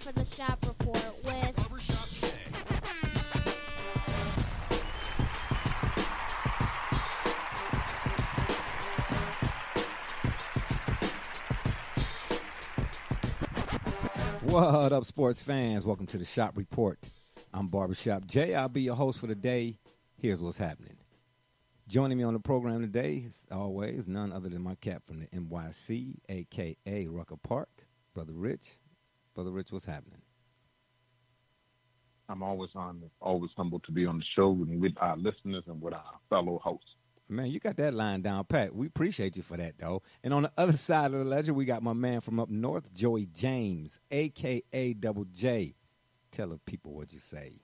for the Shop Report with Barbershop Jay. What up, sports fans? Welcome to the Shop Report. I'm Barbershop Jay. I'll be your host for the day. Here's what's happening. Joining me on the program today, as always, none other than my cat from the NYC, a.k.a. Rucker Park, Brother Rich. Brother Rich, what's happening? I'm always humbled to be on the show with our listeners and with our fellow hosts. Man, you got that line down pat. We appreciate you for that, though. And on the other side of the ledger, we got my man from up north, Joey James, a.k.a. Double J. Tell the people what you say.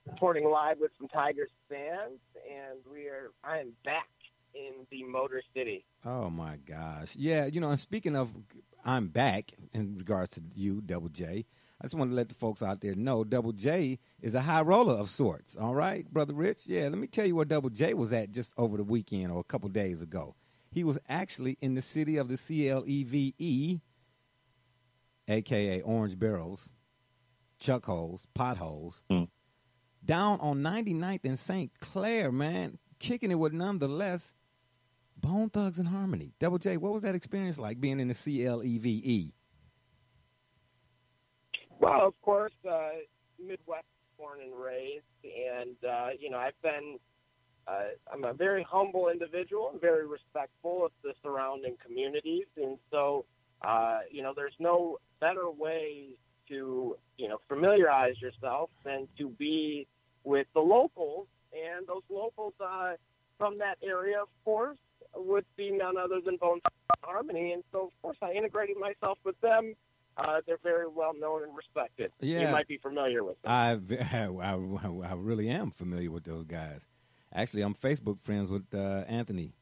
Reporting live with some Tigers fans, and I am back in the Motor City. Oh, my gosh. Yeah, and speaking of I'm back in regards to you, Double J, I just want to let the folks out there know Double J is a high roller of sorts, all right, Brother Rich? Yeah, let me tell you where Double J was at just over the weekend or a couple days ago. He was actually in the city of the CLEVE, a.k.a. Orange Barrels, Chuck Holes, Potholes, down on 99th and St. Clair, man, kicking it with nonetheless Bone Thugs and Harmony. Double J, what was that experience like being in the CLEVE? Well, of course, Midwest born and raised, and I'm a very humble individual and very respectful of the surrounding communities, and so there's no better way to familiarize yourself than to be with the locals, and those locals from that area, of course, would be none other than Bone Thugs and Harmony, and so of course I integrated myself with them. They're very well known and respected. Yeah. You might be familiar with them. I really am familiar with those guys. Actually, I'm Facebook friends with Anthony.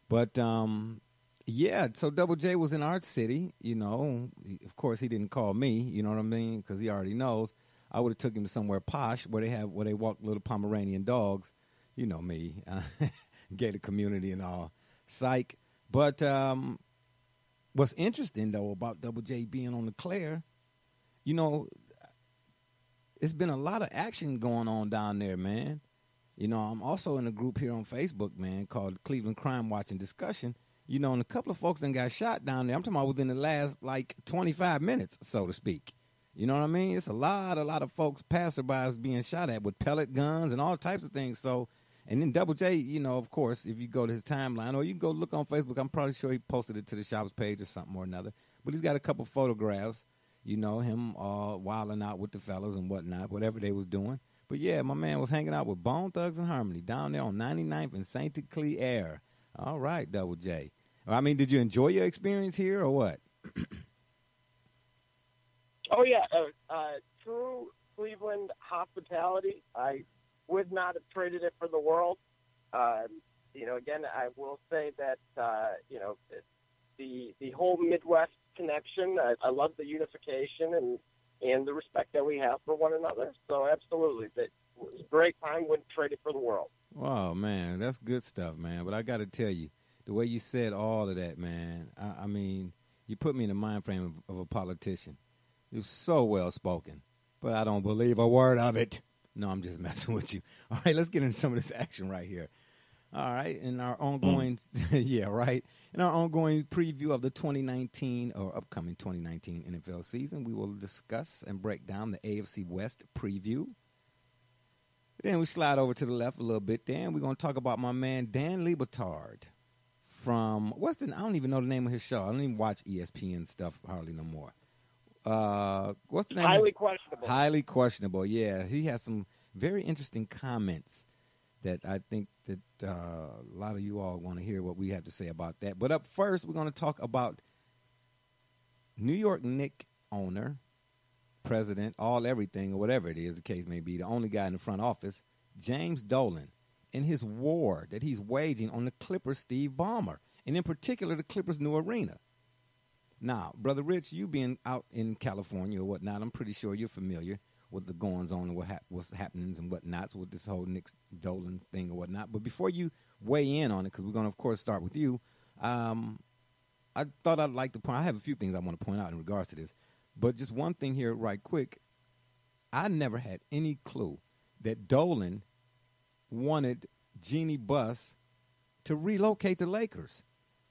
But, so Double J was in our city, Of course, he didn't call me, you know what I mean, because he already knows. I would have took him to somewhere posh where they walk little Pomeranian dogs. You know me, gated community and all. Psych. But what's interesting, though, about Double J being on the Clair, it's been a lot of action going on down there, man. I'm also in a group here on Facebook, man, called Cleveland Crime Watch and Discussion. And a couple of folks that got shot down there. I'm talking about within the last, 25 minutes, so to speak. You know what I mean? It's a lot of folks, passerbys being shot at with pellet guns and all types of things. So, and then Double J, of course, if you go to his timeline, or you can go look on Facebook, I'm probably sure he posted it to the shop's page or something or another. But he's got a couple photographs, him wilding out with the fellas and whatnot, whatever they was doing. But, yeah, my man was hanging out with Bone Thugs and Harmony down there on 99th and St. Clair. All right, Double J. I mean, did you enjoy your experience here or what? Oh, yeah. True Cleveland hospitality. I would not have traded it for the world. Again, I will say that, the whole Midwest connection, I love the unification and the respect that we have for one another. So, absolutely. It was a great time. Wouldn't trade it for the world. Wow, man. That's good stuff, man. But I got to tell you, the way you said all of that, man, I mean, you put me in the mind frame of a politician. You're so well-spoken, but I don't believe a word of it. No, I'm just messing with you. All right, let's get into some of this action right here. All right, in our ongoing, in our ongoing preview of the 2019 or upcoming 2019 NFL season, we will discuss and break down the AFC West preview. Then we slide over to the left a little bit. Then we're going to talk about my man Dan Lebatard from I don't even know the name of his show. I don't even watch ESPN stuff hardly no more. What's the name? Highly questionable. Highly questionable, yeah. He has some very interesting comments that I think that a lot of you all want to hear what we have to say about that. But up first, we're going to talk about New York Knicks owner, president, everything, or whatever it is, the case may be, the only guy in the front office, James Dolan, and his war that he's waging on the Clippers' Steve Ballmer, and in particular the Clippers' new arena. Now, Brother Rich, you being out in California or whatnot, I'm pretty sure you're familiar with the goings-on and what's happenings and whatnots with this whole Knicks Dolan thing or whatnot. But before you weigh in on it, because we're going to, of course, start with you, I I thought I'd like to point. I have a few things I want to point out in regards to this, but just one thing here, right quick. I never had any clue that Dolan wanted Jeannie Buss to relocate the Lakers.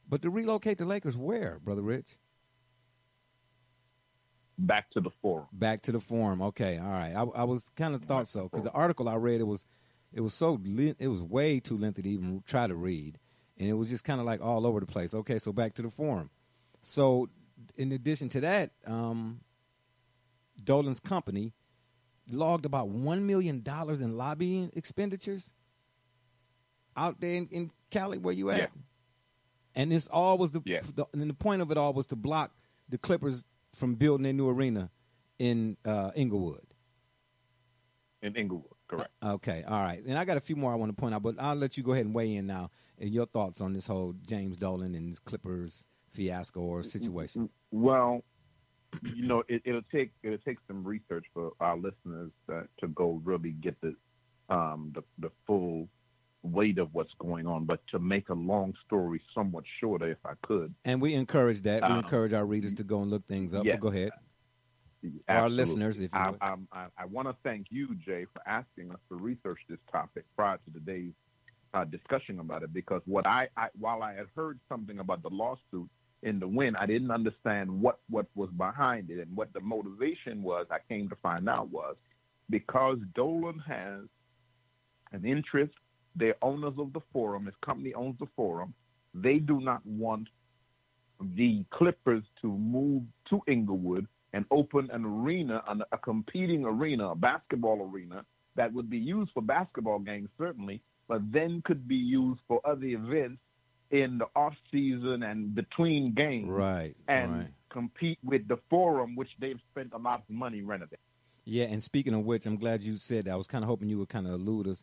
But to relocate the Lakers where, Brother Rich? Back to the Forum. Back to the Forum. Okay, all right. I was kind of thought so because the article I read, it was way too lengthy to even try to read, and it was just kind of like all over the place. Okay, so back to the Forum. So in addition to that, Dolan's company logged about $1 million in lobbying expenditures out there in Cali, where you at? Yeah. And this all was and the point of it all was to block the Clippers from building their new arena in Inglewood. In Inglewood, correct. Okay, all right. And I got a few more I want to point out, but I'll let you go ahead and weigh in now and your thoughts on this whole James Dolan and his Clippers fiasco or situation. Well, it'll take some research for our listeners to go really get the full weight of what's going on. But to make a long story somewhat shorter, if I could, and we encourage that. We encourage our readers to go and look things up. Yes, go ahead. Our listeners, if you would. I want to thank you, Jay, for asking us to research this topic prior to today's discussion about it, because while I had heard something about the lawsuit in the wind, I didn't understand what was behind it and what the motivation was. I came to find out was because Dolan has an interest. They're owners of the Forum. His company owns the Forum. They do not want the Clippers to move to Inglewood and open an arena, a competing arena, a basketball arena that would be used for basketball games, certainly, but then could be used for other events in the off season and between games, compete with the Forum, which they've spent a lot of money renovating. Yeah, and speaking of which, I'm glad you said that. I was kind of hoping you would kind of allude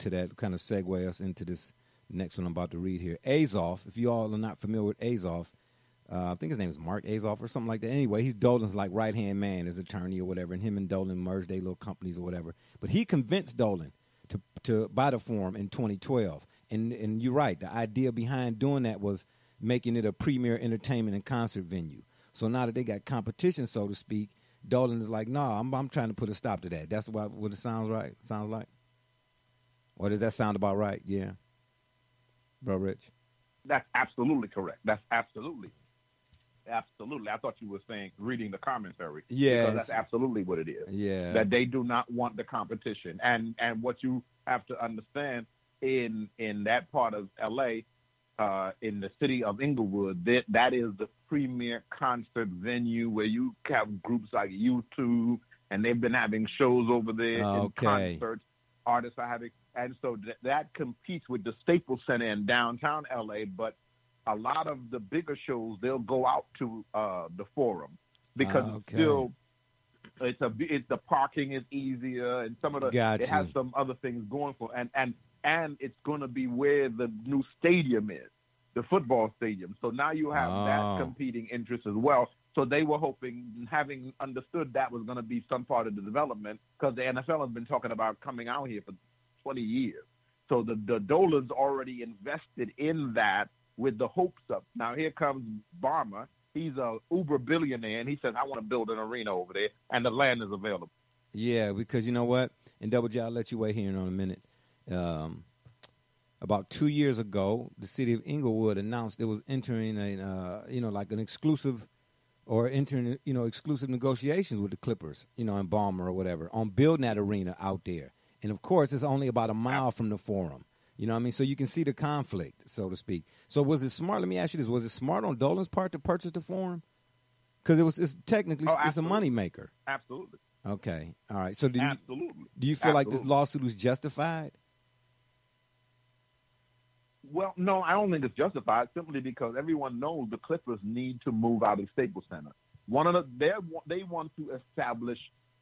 to that, kind of segue us into this next one I'm about to read here. Azoff, if you all are not familiar with Azoff, I think his name is Mark Azoff or something like that. Anyway, he's Dolan's like right-hand man, his attorney or whatever, and him and Dolan merged their little companies or whatever. But he convinced Dolan to buy the Forum in 2012. And you're right, the idea behind doing that was making it a premier entertainment and concert venue. So now that they got competition, so to speak, Dolan is like, no, I'm trying to put a stop to that. That's what it sounds like. Or does that sound about right? Yeah. Bro, Rich? That's absolutely correct. That's absolutely. I thought you were saying reading the commentary. Yes. Because that's absolutely what it is. Yeah. That they do not want the competition. And what you have to understand in that part of L.A., in the city of Inglewood, that is the premier concert venue where you have groups like U2, and they've been having shows over there in concerts. Artists are having, and so that competes with the Staples Center in downtown LA. But a lot of the bigger shows, they'll go out to the Forum because it's the parking is easier, and some of the it has some other things going for, and it's going to be where the new stadium is, the football stadium. So now you have that competing interest as well. So they were hoping, having understood that was going to be some part of the development, because the NFL has been talking about coming out here for 20 years. So the Dolans already invested in that with the hopes of. Now here comes Ballmer. He's a uber billionaire, and he says, I want to build an arena over there, and the land is available. Yeah, because you know what? And Double J, I'll let you weigh here in a minute. About 2 years ago, the city of Inglewood announced it was entering an exclusive exclusive negotiations with the Clippers, in Ballmer or whatever, on building that arena out there. And of course, it's only about a mile from the Forum. You know what I mean? So you can see the conflict, so to speak. So was it smart? Let me ask you this. Was it smart on Dolan's part to purchase the Forum? Because it's technically it's a moneymaker. Absolutely. Okay. All right. So do you feel like this lawsuit was justified? Well, no, I don't think it's justified, simply because everyone knows the Clippers need to move out of Staples Center. They want to establish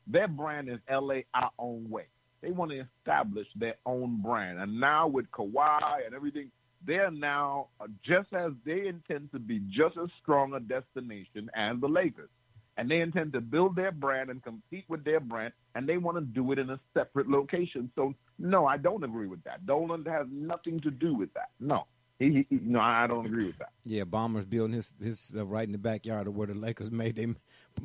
their brand is LA our own way. They want to establish their own brand. And now with Kawhi and everything, they're now just as they intend to be just as strong a destination as the Lakers. And they intend to build their brand and compete with their brand, and they want to do it in a separate location. So, no, I don't agree with that. Dolan has nothing to do with that. No. No, I don't agree with that. Yeah, Ballmer's building his right in the backyard of where the Lakers made them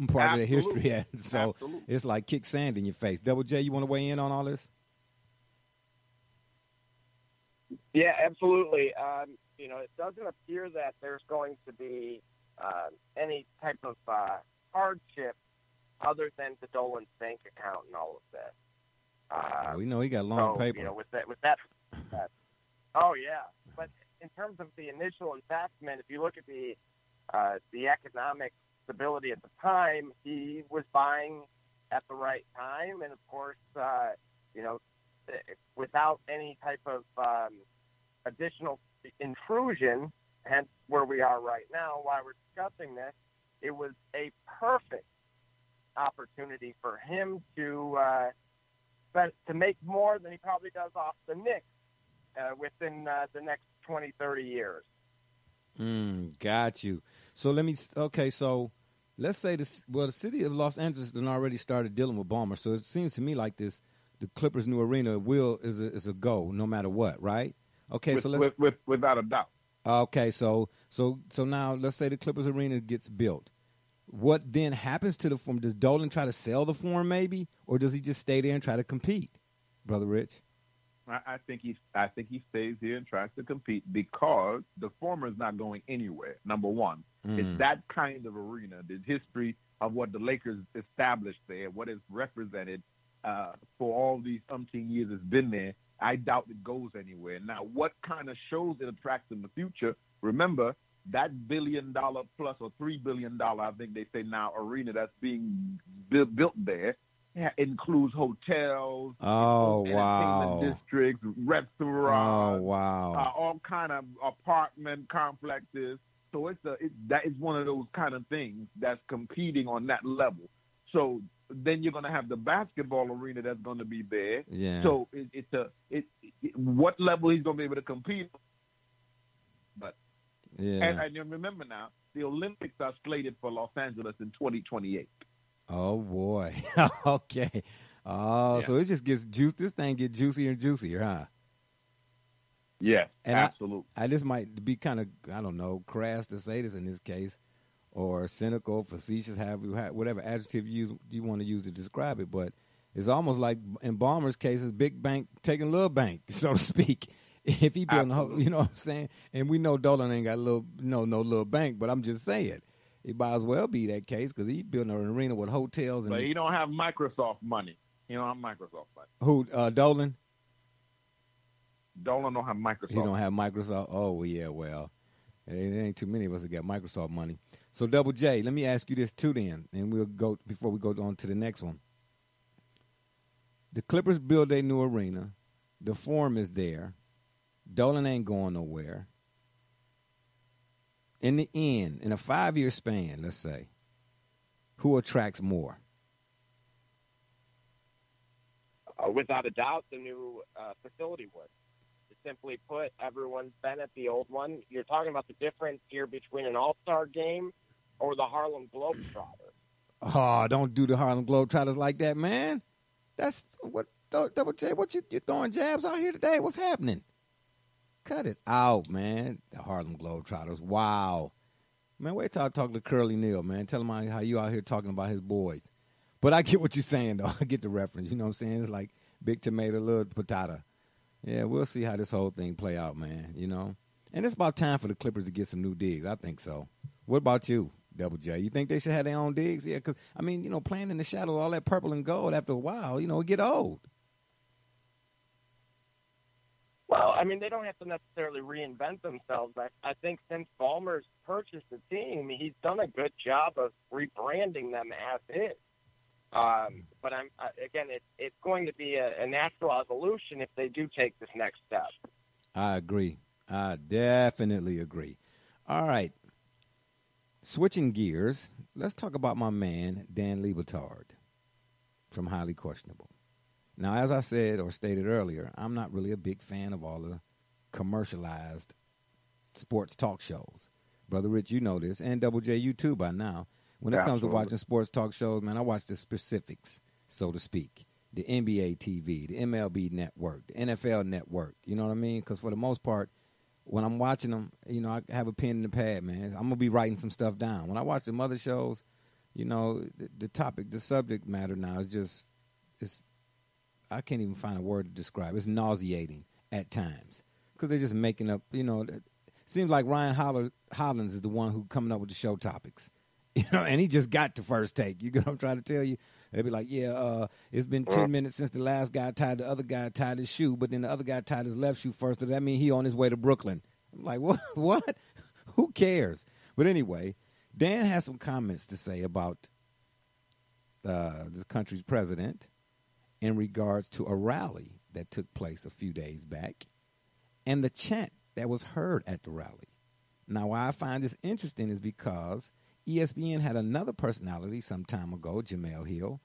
part of their history at. So it's like kick sand in your face. Double J, you want to weigh in on all this? Yeah, absolutely. It doesn't appear that there's going to be any type of hardship other than the Dolan's bank account and all of this. We know he got long paper. With that. Oh yeah, but in terms of the initial investment, if you look at the economic stability at the time, he was buying at the right time, and of course, without any type of additional intrusion, hence where we are right now, while we're discussing this, it was a perfect opportunity for him to make more than he probably does off the Knicks within the next 20, 30 years. Got you. So let's say the city of Los Angeles has already started dealing with Ballmer. So it seems to me like the Clippers' new arena is a go no matter what, right? Okay, without a doubt. Okay, so now let's say the Clippers arena gets built. What then happens to the Forum? Does Dolan try to sell the Forum maybe, or does he just stay there and try to compete, Brother Rich? I think he stays here and tries to compete because the Forum is not going anywhere. Number one, it's that kind of arena. The history of what the Lakers established there, what is represented for all these umpteen years has been there. I doubt it goes anywhere. Now, what kind of shows it attracts in the future? Remember, that $1 billion plus or $3 billion, I think they say now, arena that's being built there includes hotels, entertainment districts, restaurants, all kind of apartment complexes. So that is one of those kind of things that's competing on that level. So then you're going to have the basketball arena that's going to be there. Yeah. So what level he's going to be able to compete. But and remember now, the Olympics are slated for Los Angeles in 2028. Oh boy. Okay. Oh, yeah. So it just gets juice. This thing gets juicier and juicier, huh? Yes, and absolutely. I just might be kind of, I don't know, crass to say this in this case, or cynical, facetious, whatever adjective you want to use to describe it, but it's almost like in Ballmer's case, it's big bank taking little bank, so to speak. If he building, you know what I'm saying? And we know Dolan ain't got no little bank, but I'm just saying it might as well be that case because he building an arena with hotels. But he don't have Microsoft money. He don't have Microsoft money. Who, Dolan? Dolan don't have Microsoft. He don't have Microsoft. Oh yeah, well, there ain't too many of us that got Microsoft money. So Double J, let me ask you this too, then, and we'll go before we go on to the next one. The Clippers build a new arena. The Forum is there. Dolan ain't going nowhere. In the end, in a 5-year span, let's say, who attracts more? Without a doubt, the new facility would. Simply put, everyone's been at the old one. You're talking about the difference here between an all-star game or the Harlem Globetrotters. Oh, don't do the Harlem Globetrotters like that, man. That's what, Double J, what you throwing jabs out here today? What's happening? Cut it out, man. The Harlem Globetrotters. Wow. Man, wait till I talk to Curly Neal, man. Tell him how you out here talking about his boys. But I get what you're saying, though. I get the reference. You know what I'm saying? It's like big tomato, little potato. Yeah, we'll see how this whole thing play out, man, you know. And it's about time for the Clippers to get some new digs. I think so. What about you, Double J? You think they should have their own digs? Yeah, because, I mean, you know, playing in the shadow, all that purple and gold, after a while, you know, it get old. Well, I mean, they don't have to necessarily reinvent themselves. I think since Ballmer's purchased the team, he's done a good job of rebranding them as is. But again, it's going to be a natural evolution if they do take this next step. I agree. I definitely agree. All right. Switching gears, let's talk about my man, Dan Lebatard from Highly Questionable. Now, as I said or stated earlier, I'm not really a big fan of all the commercialized sports talk shows. Brother Rich, you know this, and Double J, you too by now. When it comes to watching sports talk shows, man, I watch the specifics, so to speak. The NBA TV, the MLB network, the NFL network, you know what I mean? Because for the most part, when I'm watching them, I have a pen and a pad, man. I'm gonna be writing some stuff down. When I watch the other shows, the topic, the subject matter now is it's I can't even find a word to describe. It's nauseating at times because they're just making up. It seems like Ryan Hollins is the one who coming up with the show topics, and he just got to First Take. You get what I'm trying to tell you? They'd be like, it's been 10 minutes since the last guy tied the other guy tied his shoe, but then the other guy tied his left shoe first. Does that mean he on his way to Brooklyn? I'm like, what? What? Who cares? But anyway, Dan has some comments to say about the country's president in regards to a rally that took place a few days back and the chant that was heard at the rally. Now, why I find this interesting is because ESPN had another personality some time ago, Jemelle Hill,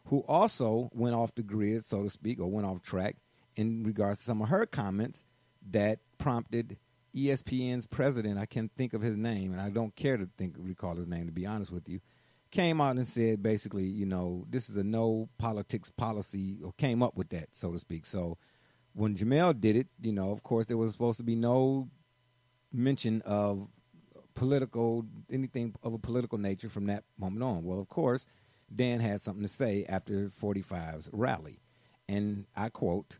who also went off the grid, so to speak, or went off track in regards to some of her comments that prompted ESPN's president, I can't think of his name, and I don't care to recall his name, to be honest with you, came out and said basically, this is a no politics policy, or came up with that, so to speak. So when Jemelle did it, of course, there was supposed to be no mention of anything of a political nature from that moment on. Well, of course, Dan had something to say after 45's rally. And I quote,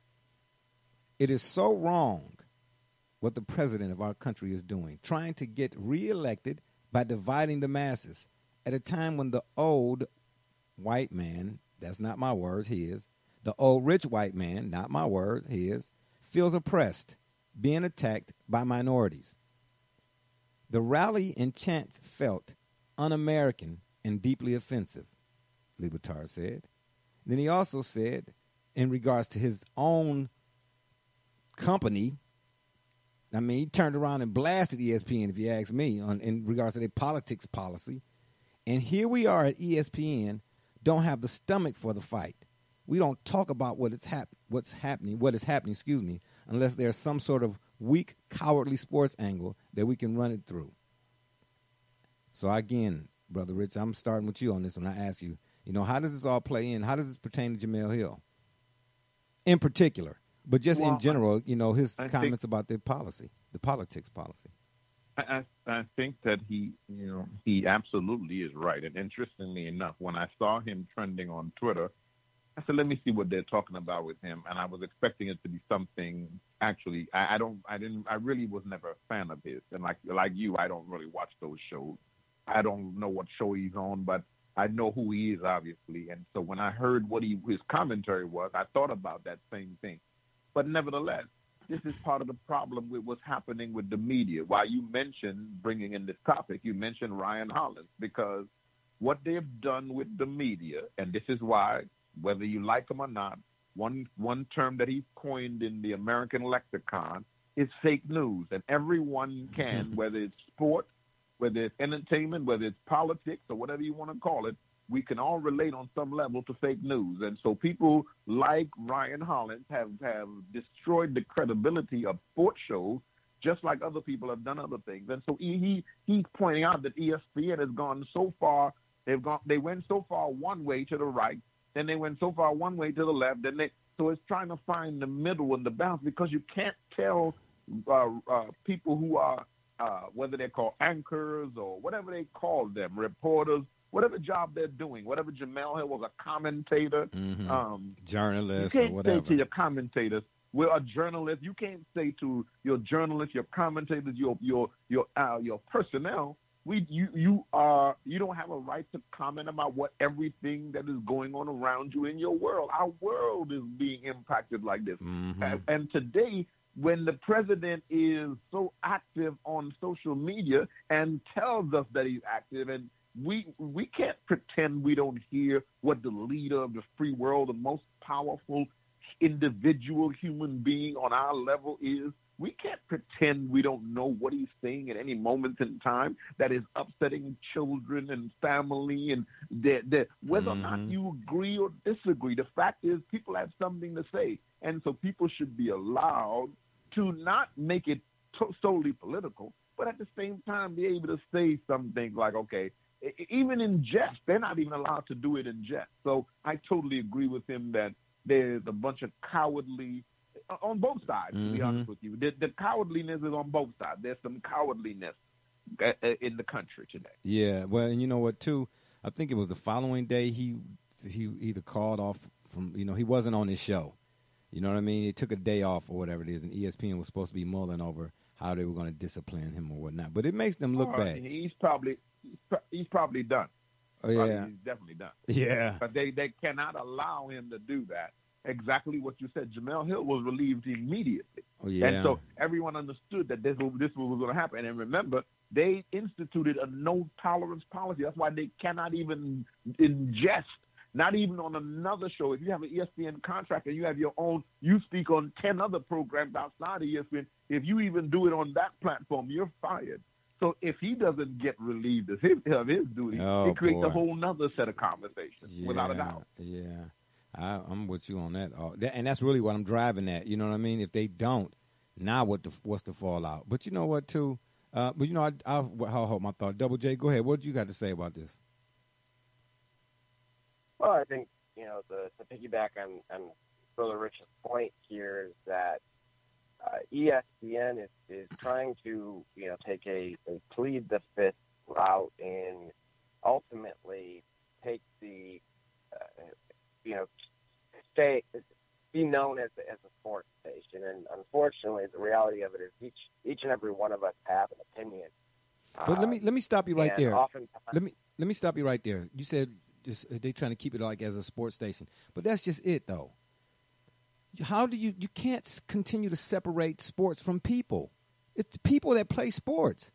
"It is so wrong what the president of our country is doing, trying to get reelected by dividing the masses at a time when the old white man, that's not my words, his, the old rich white man, not my word, his, feels oppressed, being attacked by minorities. The rally and chants felt un-American and deeply offensive," Lebatard said. Then he also said, in regards to his own company, he turned around and blasted ESPN, if you ask me, in regards to their politics policy. And here we are at ESPN, don't have the stomach for the fight. We don't talk about what is happening, unless there's some sort of weak, cowardly sports angle that we can run it through. So again, Brother Rich, I'm starting with you on this when I ask you, how does this all play in? How does this pertain to Jemelle Hill in particular? But just in general, his comments about the politics policy. I think that he absolutely is right. And interestingly enough, when I saw him trending on Twitter, I said, let me see what they're talking about with him. And I was expecting it to be something. Actually, I really was never a fan of his. And like you, I don't really watch those shows. I don't know what show he's on, but I know who he is, obviously. And so when I heard what his commentary was, I thought about that same thing. But nevertheless, this is part of the problem with what's happening with the media. While you mentioned bringing in this topic, you mentioned Ryan Hollins, because what they've done with the media, and this is why, whether you like him or not, one term that he's coined in the American lexicon is fake news. And everyone can, whether it's sport, whether it's entertainment, whether it's politics, or whatever you want to call it, we can all relate on some level to fake news. And so people like Ryan Hollins have destroyed the credibility of sports shows, just like other people have done other things. And so he's pointing out that ESPN has gone so far, they went so far one way to the right, then they went so far one way to the left, so it's trying to find the middle and the balance, because you can't tell people who are, whether they're called anchors or whatever they call them, reporters, whatever job they're doing, whatever Jemelle Hill was, a commentator, journalist, you can't or whatever. say to your commentators, we're a journalist. You can't say to your journalists, your commentators, your personnel, you don't have a right to comment about everything that is going on around you in your world. Our world is being impacted like this, and today, when the president is so active on social media and tells us that he's active, and we can't pretend we don't hear what the leader of the free world, the most powerful individual human being on our level is. We can't pretend we don't know what he's saying at any moment in time that is upsetting children and family, and whether or not you agree or disagree. The fact is, people have something to say, and so people should be allowed to not make it solely political, but at the same time be able to say some things like, okay, even in jest, they're not even allowed to do it in jest. So I totally agree with him that there's a bunch of cowardly on both sides, to be honest with you. The cowardliness is on both sides. There's some cowardliness in the country today. Yeah, well, and you know what, too? I think it was the following day he either called off from, he wasn't on his show. You know what I mean? He took a day off or whatever it is, and ESPN was supposed to be mulling over how they were going to discipline him or whatnot. But it makes them look bad. He's probably done. Oh, yeah. He's definitely done. Yeah. But they cannot allow him to do that. Exactly what you said. Jemelle Hill was relieved immediately. Oh, yeah. And so everyone understood that this was going to happen. And remember, they instituted a no-tolerance policy. That's why they cannot even ingest, not even on another show. If you have an ESPN contract and you have your own, you speak on 10 other programs outside of ESPN, if you even do it on that platform, you're fired. So if he doesn't get relieved of his duty, it creates a whole nother set of conversations, without a doubt. Yeah. I'm with you on that. And that's really what I'm driving at. You know what I mean? If they don't, now what's the fallout? But you know what, too? I'll hold my thought. Double J, go ahead. What you got to say about this? Well, I think, the piggyback on Brother Rich's point here is that ESPN is trying to, take a plead the fifth route and ultimately take the, be known as a sports station. And unfortunately, the reality of it is each and every one of us have an opinion. But let me stop you right there. Let me stop you right there. You said they're trying to keep it like as a sports station, but that's just it, though. How do you can't continue to separate sports from people? It's the people that play sports.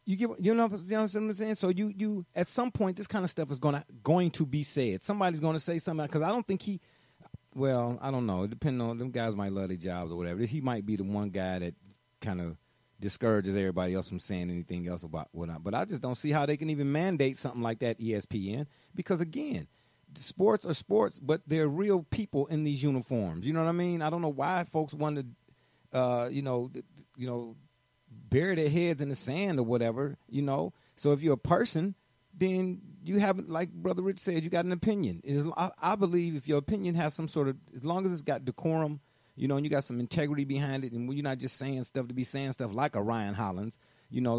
You know what I'm saying? So you at some point this kind of stuff is going to be said. Somebody's going to say something, because I don't think I don't know. Depending on, them guys might love their jobs or whatever. He might be the one guy that kind of discourages everybody else from saying anything else about whatnot. But I just don't see how they can even mandate something like that, ESPN, because again, sports are sports, but they're real people in these uniforms. You know what I mean? I don't know why folks want to, bury their heads in the sand or whatever. So if you're a person, then you have, like Brother Rich said, you got an opinion. I believe if your opinion has some sort of, as long as it's got decorum, and you got some integrity behind it, and you're not just saying stuff to be saying stuff like a Ryan Hollins,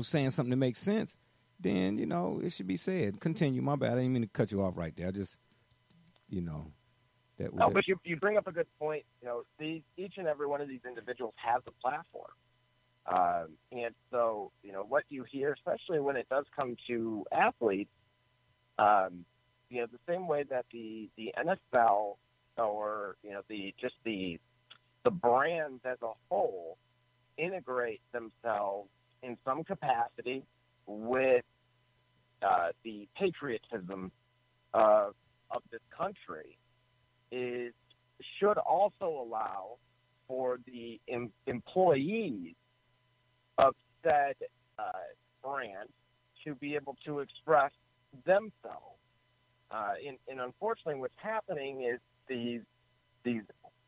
saying something that makes sense, then, it should be said. Continue. My bad. I didn't mean to cut you off right there. I just, but you bring up a good point. Each and every one of these individuals has a platform. And so, what you hear, especially when it does come to athletes, the same way that the NFL or, the brands as a whole integrate themselves in some capacity with the patriotism of this country, should also allow for the employees of said brand to be able to express themselves. And unfortunately, what's happening is these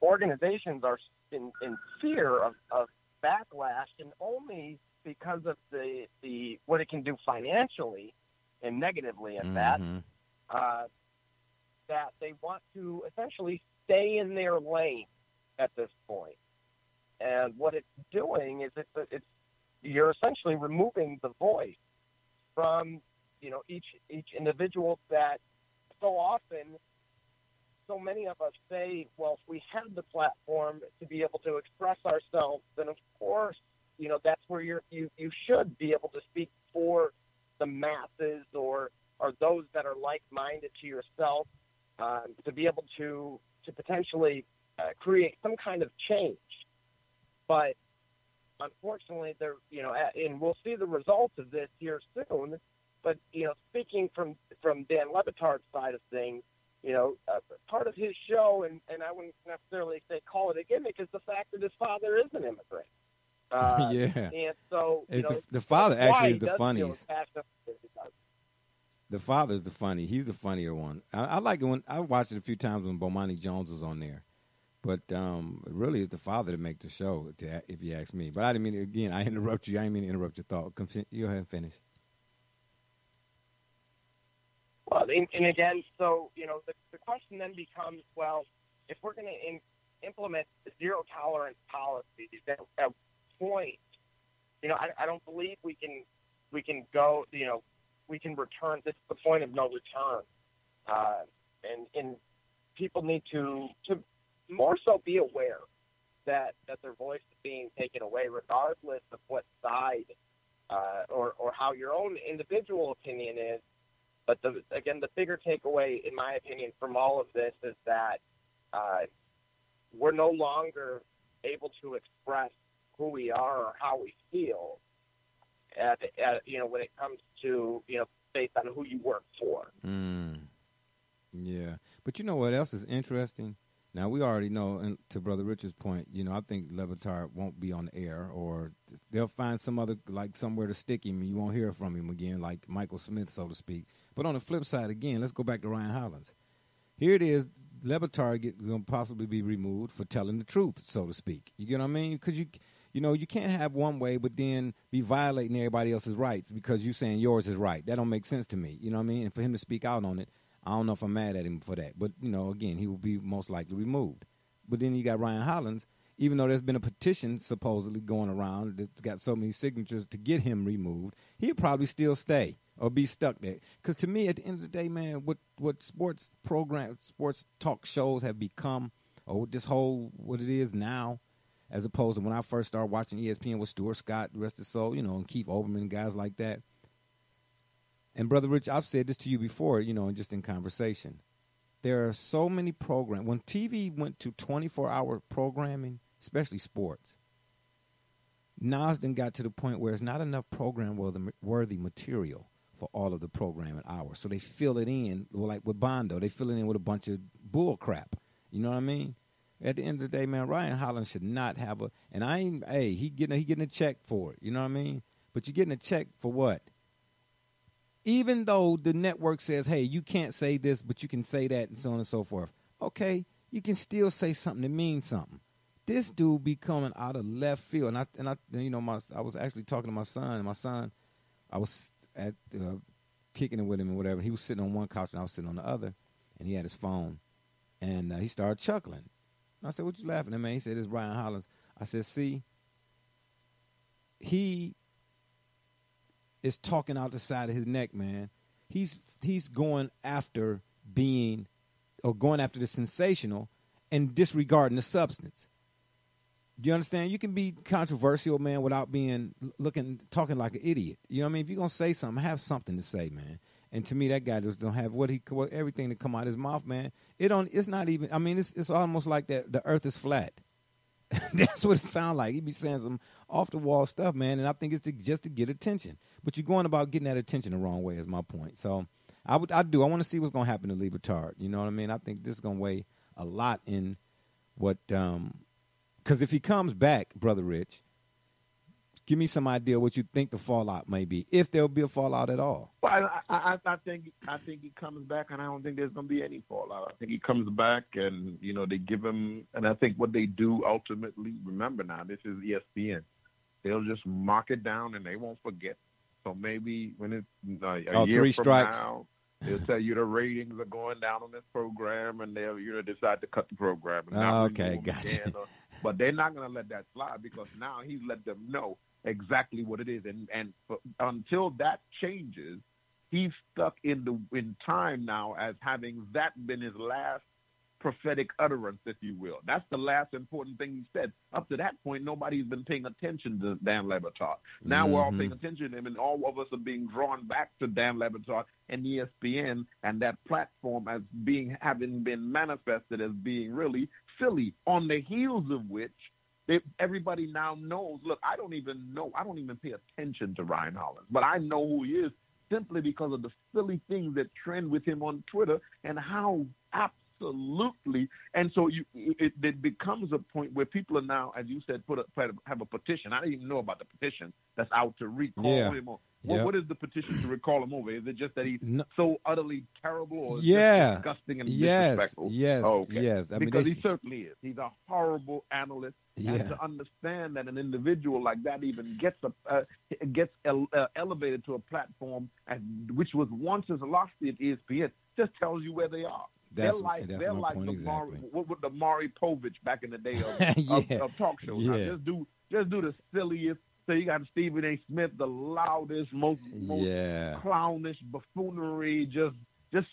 organizations are in fear of backlash, and only because of the what it can do financially and negatively at that they want to essentially stay in their lane at this point. And what it's doing is it's you're essentially removing the voice from each individual that so often, so many of us say, well, if we had the platform to be able to express ourselves, then of course, that's where you should be able to speak for the masses or those that are like-minded to yourself, to be able to potentially create some kind of change. But unfortunately, and we'll see the results of this here soon. But speaking from Dan Lebatard's side of things, part of his show, and I wouldn't necessarily say call it a gimmick, is the fact that his father is an immigrant. Yeah. And so the father actually is the funniest. The father's the funny. He's the funnier one. I like it when I watched it a few times when Bomani Jones was on there. But really, it's the father that makes the show, if you ask me. But I didn't mean to, again, I interrupt you. I didn't mean to interrupt your thought. Go ahead and finish. Well, and again, so, the question then becomes, well, if we're going to implement zero tolerance policies at point, I don't believe we can go, we can return. This is the point of no return. And people need to more so be aware that their voice is being taken away, regardless of what side or how your own individual opinion is. But the bigger takeaway, in my opinion, from all of this is that we're no longer able to express who we are or how we feel, when it comes to, based on who you work for. Yeah. But you know what else is interesting? Now, we already know, and to Brother Richard's point, I think Lebatard won't be on the air, or they'll find some other, like somewhere to stick him, and you won't hear from him again, like Michael Smith, so to speak. But on the flip side, again, let's go back to Ryan Hollins. Here it is, Lebatard going to possibly be removed for telling the truth, so to speak. You get what I mean? Because you can't have one way, but then be violating everybody else's rights because you saying yours is right. That don't make sense to me. You know what I mean? And for him to speak out on it, I don't know if I'm mad at him for that. But, again, he will be most likely removed. But then you got Ryan Hollins, even though there's been a petition supposedly going around that's got so many signatures to get him removed, he'll probably still stay or be stuck there. Because to me, at the end of the day, man, what sports talk shows have become, or this whole, what it is now, as opposed to when I first started watching ESPN with Stuart Scott, the rest of the soul, and Keith Olbermann and guys like that. And, Brother Rich, I've said this to you before, and just in conversation. There are so many programs. When TV went to 24-hour programming, especially sports, now then got to the point where it's not enough program-worthy material for all of the programming hours. So they fill it in, like with Bondo. They fill it in with a bunch of bull crap. You know what I mean? At the end of the day, man, Ryan Hollins should not have he getting a check for it. You know what I mean? But you're getting a check for what? Even though the network says, hey, you can't say this, but you can say that and so on and so forth. Okay, you can still say something that means something. This dude be coming out of left field. And I was actually talking to my son, and my son, I was at kicking it with him and whatever. He was sitting on one couch and I was sitting on the other, and he had his phone. And he started chuckling. I said, what you laughing at, man? He said, it's Ryan Hollins. I said, see, he is talking out the side of his neck, man. He's going after going after the sensational and disregarding the substance. Do you understand? You can be controversial, man, without talking like an idiot. You know what I mean? If you're going to say something, have something to say, man. And to me, that guy just don't have everything that come out of his mouth, man. It's not even, I mean, it's almost like that the earth is flat. That's what it sounds like. He be saying some off-the-wall stuff, man, and I think it's just to get attention. But you're going about getting that attention the wrong way is my point. So I want to see what's going to happen to Lebatard. You know what I mean? I think this is going to weigh a lot in what because if he comes back, Brother Rich, give me some idea what you think the fallout may be, if there'll be a fallout at all. Well, I think he comes back, and I don't think there's going to be any fallout. I think he comes back, and they give him, and I think what they do ultimately. Remember now, this is ESPN. They'll just mark it down, and they won't forget. So maybe when it's a year 3 from strikes. now, they'll tell you the ratings are going down on this program, and they'll decide to cut the program. And Okay, gotcha. But they're not going to let that slide because now he's let them know exactly what it is, and until that changes, he's stuck in time now as having that been his last prophetic utterance, if you will. That's the last important thing he said. Up to that point, nobody's been paying attention to Dan Lebatard. Now we're all paying attention to him, and all of us are being drawn back to Dan Lebatard and ESPN and that platform as having been manifested as being really silly, on the heels of which everybody now knows, look, I don't even pay attention to Ryan Hollins, but I know who he is simply because of the silly things that trend with him on Twitter and how absolutely. And so it becomes a point where people are now, as you said, have a petition. I didn't even know about the petition that's out to recall him on. What is the petition to recall him over? Is it just that he's so utterly terrible or just disgusting and disrespectful? Yes. Okay. Yes. Because he certainly is. He's a horrible analyst. And to understand that an individual like that even gets elevated to a platform which was once his velocity at ESPN just tells you where they are. That's they're like point the exactly. what with the Maury Povich back in the day of talk shows. Yeah. Now just do the silliest. So you got Stephen A. Smith, the loudest, most clownish buffoonery, just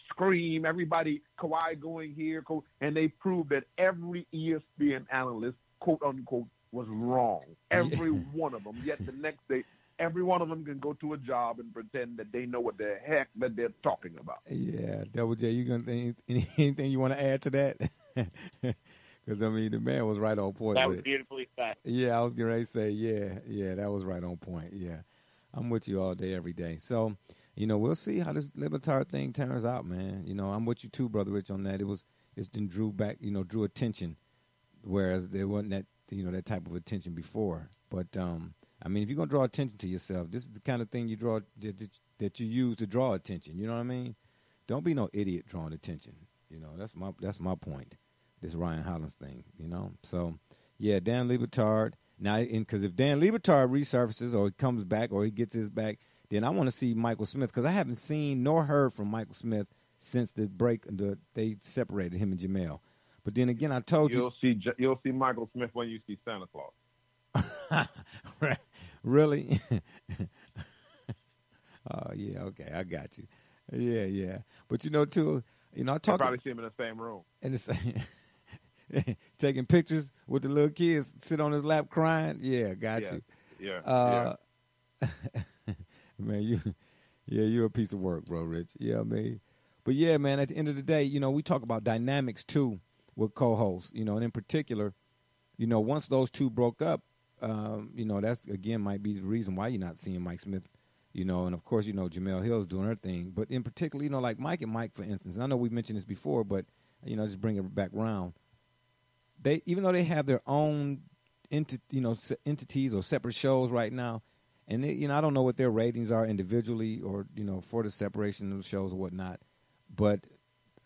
scream. Everybody, Kawhi going here, and they proved that every ESPN analyst, quote unquote, was wrong. Every one of them. Yet the next day, every one of them can go to a job and pretend that they know what the heck that they're talking about. Yeah, Double J, you gonna think anything you want to add to that? Because I mean, the man was right on point. That with was it. beautifully said. Yeah, I was getting ready to say, yeah, that was right on point. Yeah, I'm with you all day, every day. So, we'll see how this Lebatard thing turns out, man. I'm with you too, Brother Rich, on that. It's been drew drew attention, whereas there wasn't that, that type of attention before. But I mean, if you're gonna draw attention to yourself, this is the kind of thing you draw that you use to draw attention. You know what I mean? Don't be no idiot drawing attention. That's my point. This Ryan Hollins thing. So yeah, Dan Lebatard. Now, because if Dan Lebatard resurfaces or he comes back or he gets his back, then I want to see Michael Smith, because I haven't seen nor heard from Michael Smith since the break. They separated him and Jemelle. But then again, I told you you'll see Michael Smith when you see Santa Claus. Really? Oh yeah, okay, I got you. Yeah. But too, I talk. Probably see him in the same room. In the same. Taking pictures with the little kids, sit on his lap crying. Yeah, got you. Yeah. Man, you're a piece of work, bro, Rich. Yeah, I mean, but yeah, man. At the end of the day, we talk about dynamics too with co-hosts. And in particular, once those two broke up, that's again might be the reason why you're not seeing Mike Smith. And of course, Jemelle Hill's doing her thing. But in particular, like Mike and Mike, for instance, and I know we've mentioned this before, but just bring it back around. They, even though they have their own entities or separate shows right now, and they, I don't know what their ratings are individually or for the separation of the shows or whatnot. But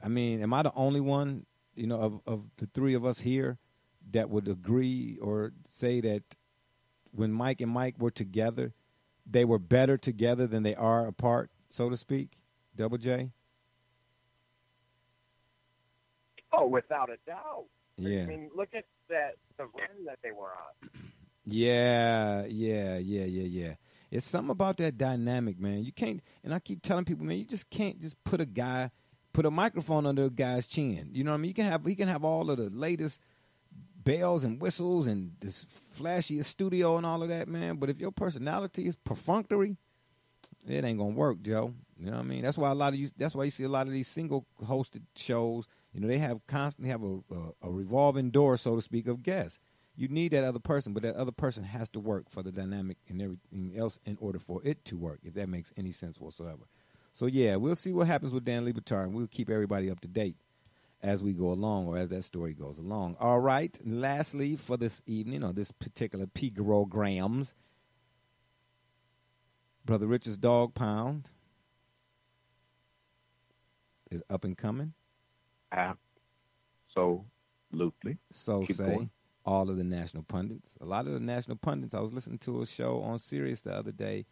I mean, am I the only one of the three of us here that would agree or say that when Mike and Mike were together, they were better together than they are apart, so to speak? Double J? Oh, without a doubt. Yeah. I mean, look at the run that they were on. Yeah. It's something about that dynamic, man. You can't, and I keep telling people, man, you just can't just put a microphone under a guy's chin. You know what I mean? He can have all of the latest bells and whistles and this flashiest studio and all of that, man. But if your personality is perfunctory, it ain't gonna work, Joe. You know what I mean? That's why you see a lot of these single hosted shows. They constantly have a revolving door, so to speak, of guests. You need that other person, but that other person has to work for the dynamic and everything else in order for it to work, if that makes any sense whatsoever. So, yeah, we'll see what happens with Dan Lebatard, and we'll keep everybody up to date as we go along or as that story goes along. All right, and lastly for this evening, or this particular P-grograms, Brother Richard's Dog Pound is up and coming. Absolutely. So Keep say going. all of the national pundits. A lot of the national pundits. I was listening to a show on Sirius the other day,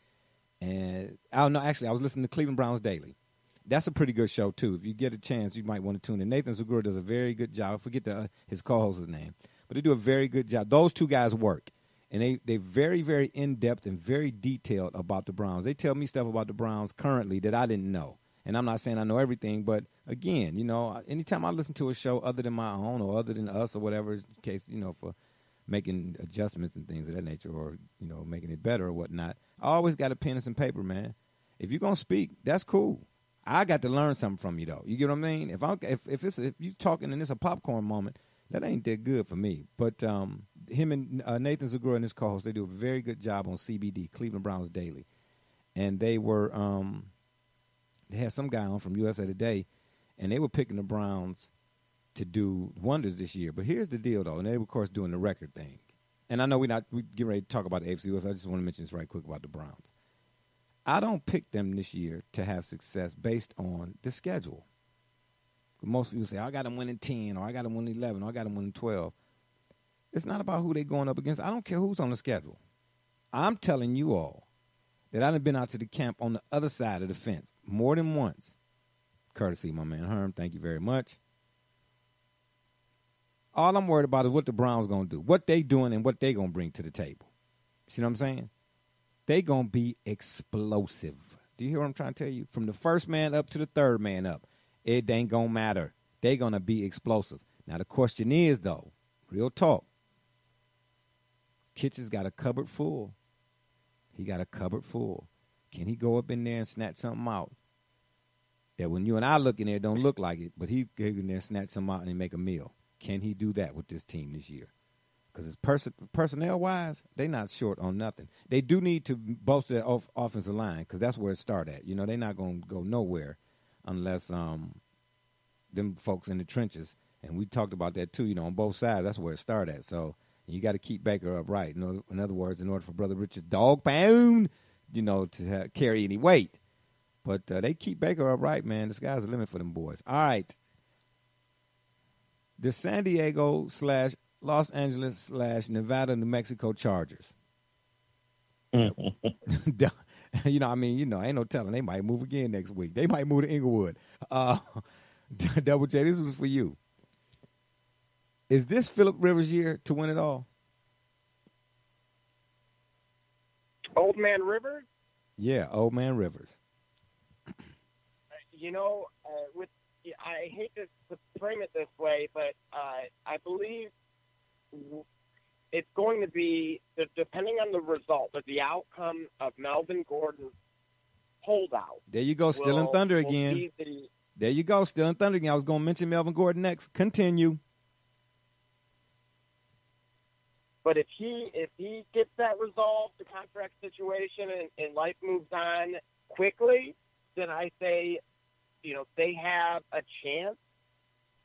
and I was listening to Cleveland Browns Daily. That's a pretty good show too. If you get a chance, you might want to tune in. Nathan Segura does a very good job. I forget his co-host's name, but they do a very good job. Those two guys work, and they very, very in depth and very detailed about the Browns. They tell me stuff about the Browns currently that I didn't know. And I'm not saying I know everything, but again, anytime I listen to a show other than my own or other than us or whatever, in case, for making adjustments and things of that nature or, making it better or whatnot, I always got a pen and some paper, man. If you're going to speak, that's cool. I got to learn something from you, though. You get what I mean? If you're talking and it's a popcorn moment, that ain't that good for me. But him and Nathan Segura and his co-host, they do a very good job on CBD, Cleveland Browns Daily. And they were... They had some guy on from USA Today, and they were picking the Browns to do wonders this year. But here's the deal, though, and they were, of course, doing the record thing. And I know we get ready to talk about the AFC West. I just want to mention this right quick about the Browns. I don't pick them this year to have success based on the schedule. Most people say, I got them winning 10, or I got them winning 11, or I got them winning 12. It's not about who they're going up against. I don't care who's on the schedule. I'm telling you all that I've been out to the camp on the other side of the fence more than once. Courtesy of my man Herm, thank you very much. All I'm worried about is what the Browns going to do, what they doing and what they going to bring to the table. See what I'm saying? They going to be explosive. Do you hear what I'm trying to tell you? From the first man up to the third man up, it ain't going to matter. They going to be explosive. Now, the question is, though, real talk, Kinkcs got a cupboard full. He got a cupboard full. Can he go up in there and snatch something out that when you and I look in there, don't look like it, but he go in there and snatch something out and make a meal? Can he do that with this team this year? Because personnel-wise, they're not short on nothing. They do need to bolster their offensive line because that's where it started at. You know, they're not going to go nowhere unless them folks in the trenches, and we talked about that too, you know, on both sides, that's where it started at. So you got to keep Baker upright. In other words, in order for Brother Richard's dog pound, you know, to carry any weight. But they keep Baker upright, man. The sky's the limit for them boys. All right. The San Diego / Los Angeles / Nevada, New Mexico Chargers. You know, I mean, you know, ain't no telling. They might move again next week. They might move to Inglewood. Double J, this was for you. Is this Phillip Rivers' year to win it all? Old Man Rivers? Yeah, Old Man Rivers. You know, I hate to frame it this way, but I believe it's going to be, depending on the result, of the outcome of Melvin Gordon's holdout. There you go, still in Thunder again. There you go, still in Thunder again. I was going to mention Melvin Gordon next. Continue. But if he gets that resolved, the contract situation, and life moves on quickly, then I say, you know, they have a chance.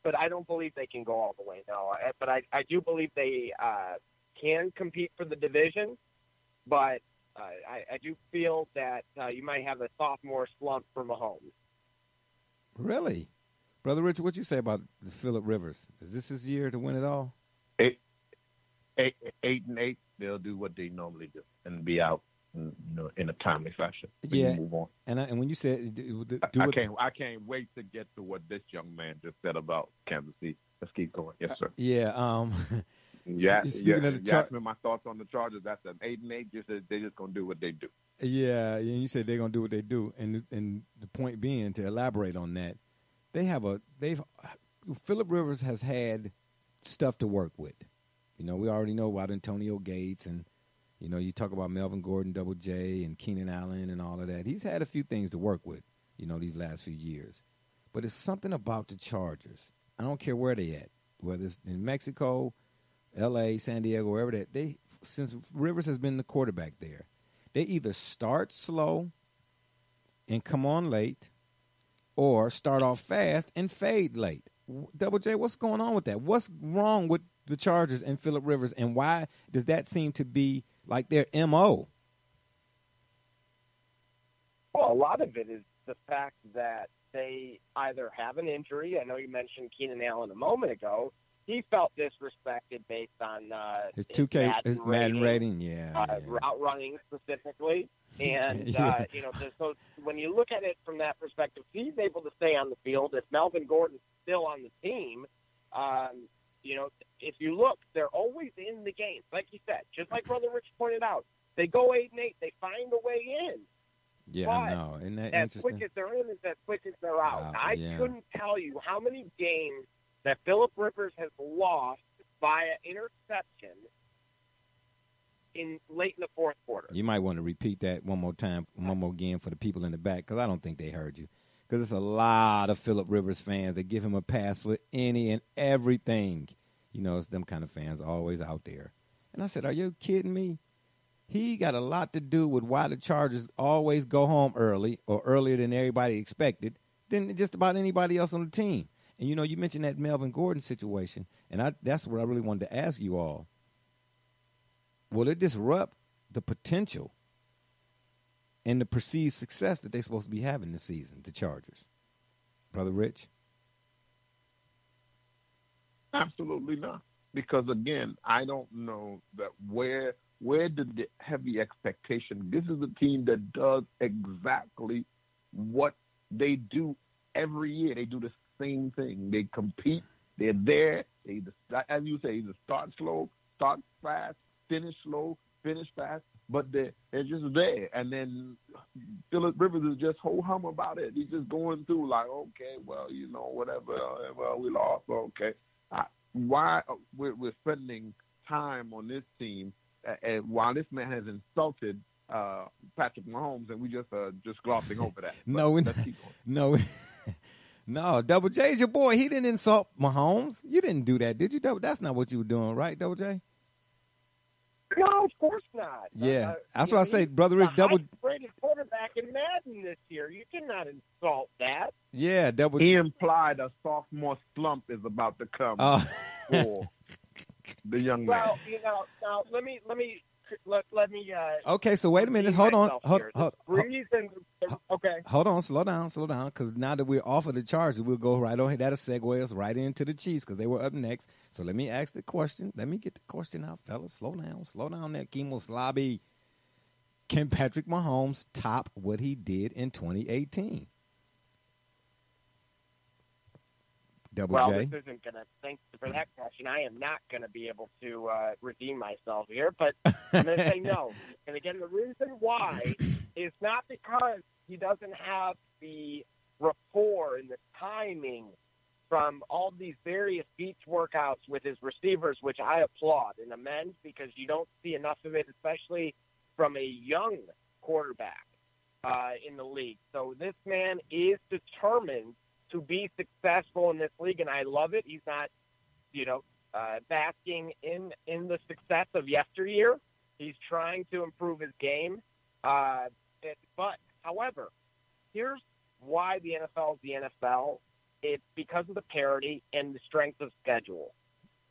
But I don't believe they can go all the way, no. But I do believe they can compete for the division. But I do feel that you might have a sophomore slump for Mahomes. Really? Brother Richard, what you say about the Phillip Rivers? Is this his year to win it all? 8-8, they'll do what they normally do and be out, you know, in a timely fashion. Yeah, move on. And when you said I can't wait to get to what this young man just said about Kansas City. Let's keep going. Yes, sir. Yeah. You asked me my thoughts on the Chargers. That's an 8-8. They're just gonna do what they do. Yeah, and you said they're gonna do what they do, and the point being, to elaborate on that, Phillip Rivers has had stuff to work with. You know, we already know about Antonio Gates, and, you know, you talk about Melvin Gordon, Double J, and Keenan Allen and all of that. He's had a few things to work with, you know, these last few years. But it's something about the Chargers. I don't care where they at, whether it's in Mexico, L.A., San Diego, wherever since Rivers has been the quarterback there, they either start slow and come on late or start off fast and fade late. Double J, what's going on with that? What's wrong with the Chargers and Phillip Rivers, and why does that seem to be like their MO? Well, a lot of it is the fact that they either have an injury. I know you mentioned Keenan Allen a moment ago. He felt disrespected based on his 2K, his Madden rating, route running specifically. And, you know, so when you look at it from that perspective, he's able to stay on the field. If Melvin Gordon's still on the team, you know, if you look, they're always in the game. Like you said, just like Brother Rich pointed out, they go 8-8, they find a way in. Yeah, but I know. Isn't that as interesting? quick as they're in is as quick as they're out. Wow, I couldn't tell you how many games that Phillip Rivers has lost via interception late in the fourth quarter. You might want to repeat that one more time, one more again for the people in the back, because I don't think they heard you. Because there's a lot of Phillip Rivers fans that give him a pass for any and everything. You know, it's them kind of fans always out there. And I said, are you kidding me? He got a lot to do with why the Chargers always go home early or earlier than everybody expected than just about anybody else on the team. And, you know, you mentioned that Melvin Gordon situation, and that's what I really wanted to ask you all. Will it disrupt the potential and the perceived success that they're supposed to be having this season, the Chargers? Brother Rich? Absolutely not. Because, again, I don't know that where did the heavy expectation? This is a team that does exactly what they do every year. They do the same thing. They compete They're there. They either, as you say, either start slow, start fast, finish slow, finish fast, but they're just there. And then Phillip Rivers is just ho-hum about it. He's just going through like, okay, well, whatever. Well, we lost. Okay. Why we're spending time on this team and while this man has insulted Patrick Mahomes, and we just glossing over that. No, Double J's your boy. He didn't insult Mahomes. You didn't do that, did you, Double? That's not what you were doing, right, Double J? No, of course not. Yeah, that's what I say, brother Rich. Double rated quarterback in Madden this year. You cannot insult that. Yeah, Double. He implied a sophomore slump is about to come for the young man. Well, now let me. Okay, so wait a minute. Hold on. Okay. Hold on. Slow down. Because now that we're off of the Chargers, we'll go right on here. That'll segue us right into the Chiefs because they were up next. So let me ask the question. Let me get the question out, fellas. Slow down there, Kimo Slobby. Can Patrick Mahomes top what he did in 2018? Double J. This isn't going to, thanks for that question. I am not going to be able to redeem myself here, but I'm going to say no. And again, the reason why is not because he doesn't have the rapport and the timing from all these various beach workouts with his receivers, which I applaud and amend because you don't see enough of it, especially from a young quarterback in the league. So this man is determined to be successful in this league, and I love it. He's not, basking in the success of yesteryear. He's trying to improve his game. But, however, here's why the NFL is the NFL. It's because of the parity and the strength of schedule.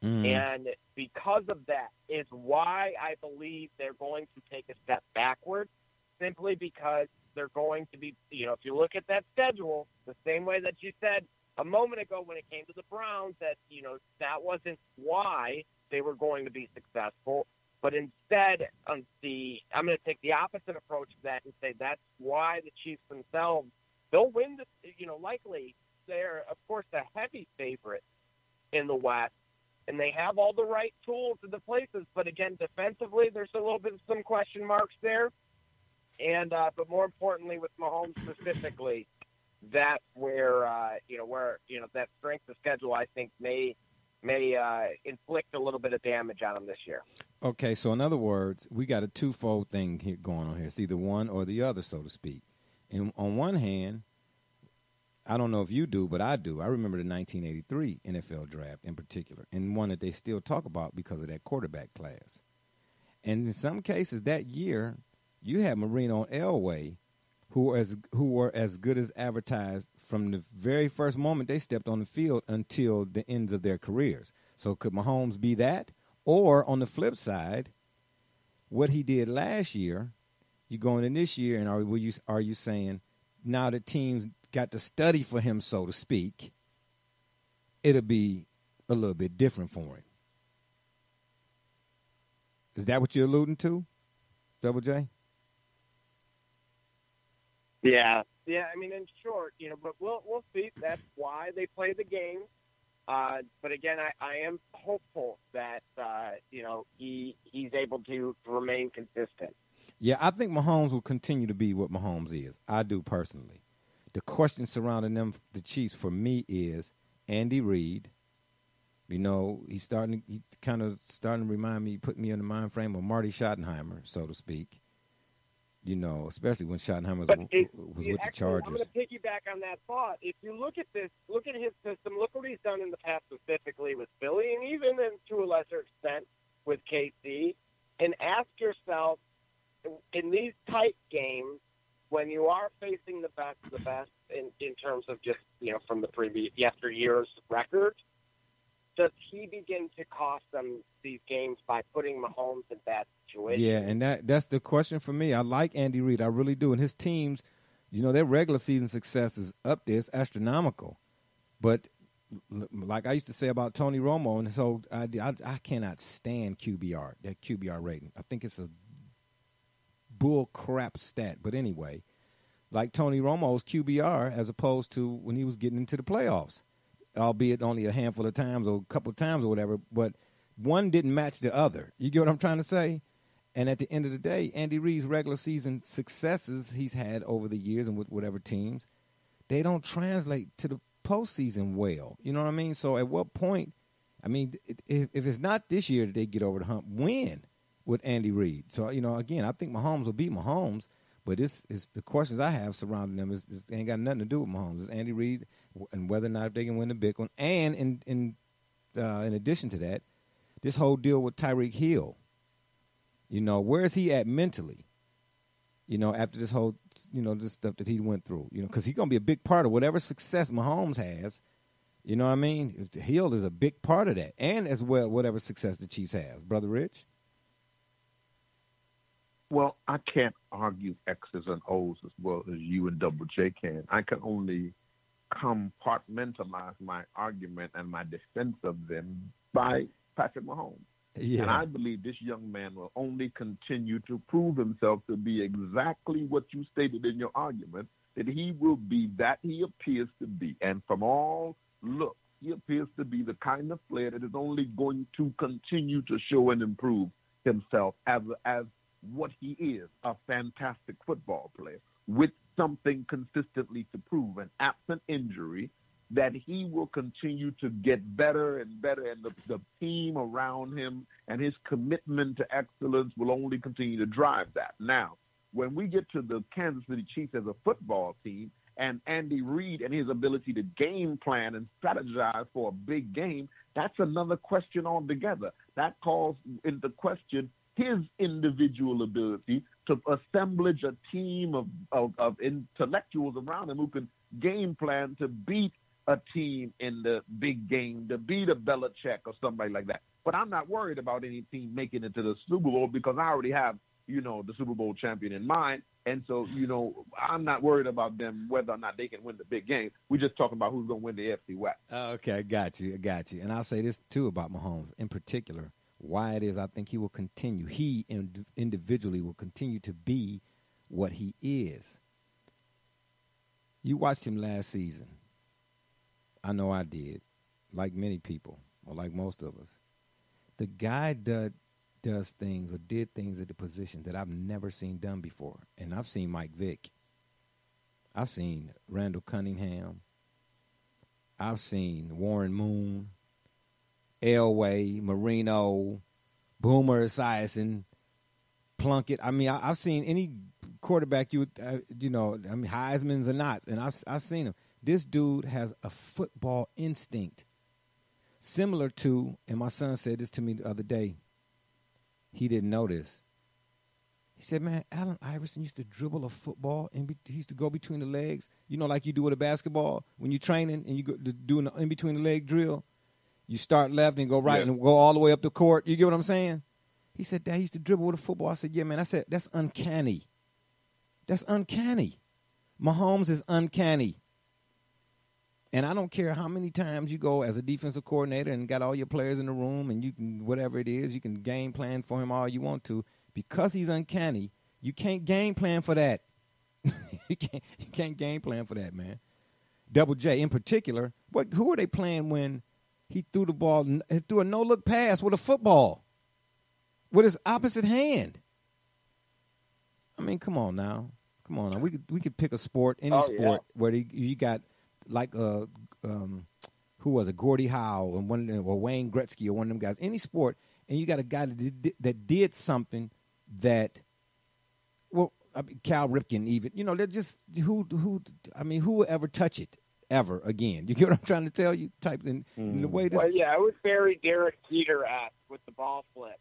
And because of that is why I believe they're going to take a step backward, simply because they're going to be, if you look at that schedule, the same way that you said a moment ago when it came to the Browns, that, that wasn't why they were going to be successful. But instead, I'm going to take the opposite approach to that and say that's why the Chiefs themselves, they'll win likely. They're, of course, the heavy favorite in the West, and they have all the right tools in the places. But again, defensively, there's a little bit of some question marks there. And but more importantly, with Mahomes specifically, that's where that strength of schedule I think may inflict a little bit of damage on him this year. Okay, so in other words, we got a twofold thing here going on here. It's either one or the other, so to speak. And on one hand, I don't know if you do, but I do. I remember the 1983 NFL draft in particular, and one that they still talk about because of that quarterback class. And in some cases, that year, you had Marino and Elway, who were as good as advertised from the very first moment they stepped on the field until the ends of their careers. So could Mahomes be that? Or on the flip side, what he did last year, you going in this year, and are you saying now that teams got to study for him, so to speak, it'll be a little bit different for him? Is that what you're alluding to, Double J? Yeah. I mean, in short, but we'll see. That's why they play the game. But again, I am hopeful that he's able to remain consistent. Yeah, I think Mahomes will continue to be what Mahomes is. I do personally. The question surrounding them, the Chiefs, for me is Andy Reid. He's kind of starting to remind me, put me in the mind frame of Marty Schottenheimer, so to speak. Especially when Schottenheimer was with the Chargers. I'm going to piggyback on that thought. If you look at this, look at his system, look what he's done in the past specifically with Philly and even to a lesser extent with KC, and ask yourself, in these tight games, when you are facing the best in terms of just, from the previous yesteryear's record, does he begin to cost them these games by putting Mahomes in bad situations? Yeah, and that's the question for me. I like Andy Reid. I really do. And his teams, their regular season success is up there. It's astronomical. But like I used to say about Tony Romo and his whole idea, I cannot stand QBR, that QBR rating. I think it's a bull crap stat. But anyway, like Tony Romo's QBR as opposed to when he was getting into the playoffs. albeit only a handful of times or a couple of times or whatever, but one didn't match the other. You get what I'm trying to say? And at the end of the day, Andy Reid's regular season successes he's had over the years and with whatever teams, they don't translate to the postseason well. You know what I mean? So at what point, I mean, if it's not this year that they get over the hump, when with Andy Reid? So, you know, again, I think Mahomes will beat Mahomes, but this is the questions I have surrounding them is ain't got nothing to do with Mahomes. It's Andy Reid and whether or not they can win the big one. And in addition to that, this whole deal with Tyreek Hill, you know, where is he at mentally? You know, after this whole, you know, this stuff that he went through, you know, because he's going to be a big part of whatever success Mahomes has. You know what I mean? Hill is a big part of that, and as well whatever success the Chiefs have. Brother Rich? Well, I can't argue X's and O's as well as you and Double J can. I can only compartmentalize my argument and my defense of them by Patrick Mahomes. Yeah. And I believe this young man will only continue to prove himself to be exactly what you stated in your argument, that he will be that he appears to be. And from all looks, he appears to be the kind of player that is only going to continue to show and improve himself as what he is, a fantastic football player with something consistently to prove. And absent injury, that he will continue to get better and better, and the team around him and his commitment to excellence will only continue to drive that. Now, when we get to the Kansas City Chiefs as a football team and Andy Reid and his ability to game plan and strategize for a big game, that's another question altogether. That calls into question his individual ability to assemblage a team of intellectuals around him who can game plan to beat a team in the big game, to beat a Belichick or somebody like that. But I'm not worried about any team making it to the Super Bowl because I already have, you know, the Super Bowl champion in mind. And so, you know, I'm not worried about them whether or not they can win the big game. We're just talking about who's going to win the AFC West. Okay, I got you. And I'll say this, too, about Mahomes in particular, why it is I think he will continue. He individually will continue to be what he is. You watched him last season. I know I did, like many people, or like most of us. The guy does things or did things at the position that I've never seen done before. And I've seen Mike Vick. I've seen Randall Cunningham. I've seen Warren Moon, Elway, Marino, Boomer Esiason, Plunkett. I mean, I've seen any quarterback Heisman's or not, and I've seen him. This dude has a football instinct similar to, and my son said this to me the other day, he didn't know this. He said, man, Allen Iverson used to dribble a football, and he used to go between the legs, you know, like you do with a basketball when you're training and you go doing an in-between-the-leg drill. You start left and go right and go all the way up the court. You get what I'm saying? He said, Dad, he used to dribble with a football. I said, yeah, man. I said, that's uncanny. That's uncanny. Mahomes is uncanny. And I don't care how many times you go as a defensive coordinator and got all your players in the room and you can, whatever it is, you can game plan for him all you want to. Because he's uncanny, you can't game plan for that. you can't game plan for that, man. Double J in particular, who are they playing when he threw the ball, threw a no-look pass with a football with his opposite hand? I mean, come on now. We could pick a sport, any sport, where you got like who was it, Gordie Howe or Wayne Gretzky or one of them guys, any sport, and you got a guy that did something that, well, I mean, Cal Ripken even, you know, they're just who will ever touch it ever again? You get what I'm trying to tell you? Type in the way this. Well, yeah, I would bury Derek Jeter with the ball flip.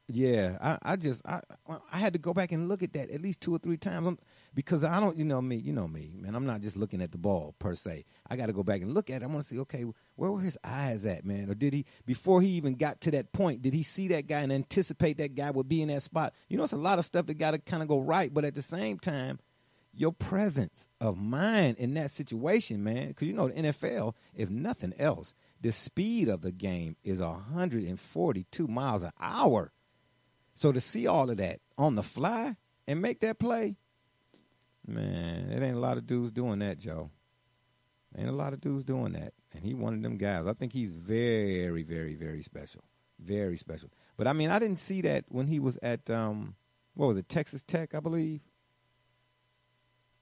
Yeah, I had to go back and look at that at least 2 or 3 times because I don't, you know me, man. I'm not just looking at the ball per se. I got to go back and look at it. I want to see, okay, where were his eyes at, man? Or did he, before he even got to that point, did he see that guy and anticipate that guy would be in that spot? You know, it's a lot of stuff that got to kind of go right, but at the same time, your presence of mind in that situation, man, because you know the NFL, if nothing else, the speed of the game is 142 miles an hour. So to see all of that on the fly and make that play, man, it ain't a lot of dudes doing that, Joe. Ain't a lot of dudes doing that. And he one of them guys. I think he's very, very, very special. Very special. But, I mean, I didn't see that when he was at, what was it, Texas Tech, I believe?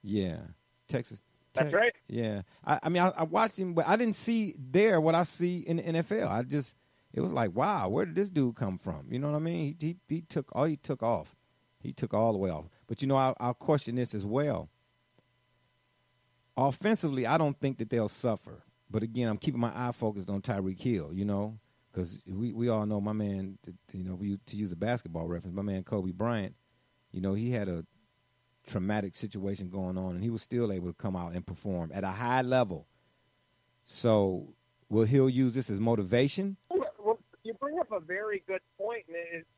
Yeah, Texas Tech. That's right. Yeah. I mean, I watched him, but I didn't see there what I see in the NFL. It was like, wow, where did this dude come from? You know what I mean? He took off. He took all the way off. But, you know, I'll question this as well. Offensively, I don't think that they'll suffer. But, again, I'm keeping my eye focused on Tyreek Hill, you know, because we all know my man, you know, to use a basketball reference, my man Kobe Bryant, you know, he had a traumatic situation going on, and he was still able to come out and perform at a high level. So will Hill use this as motivation? Well, you bring up a very good point,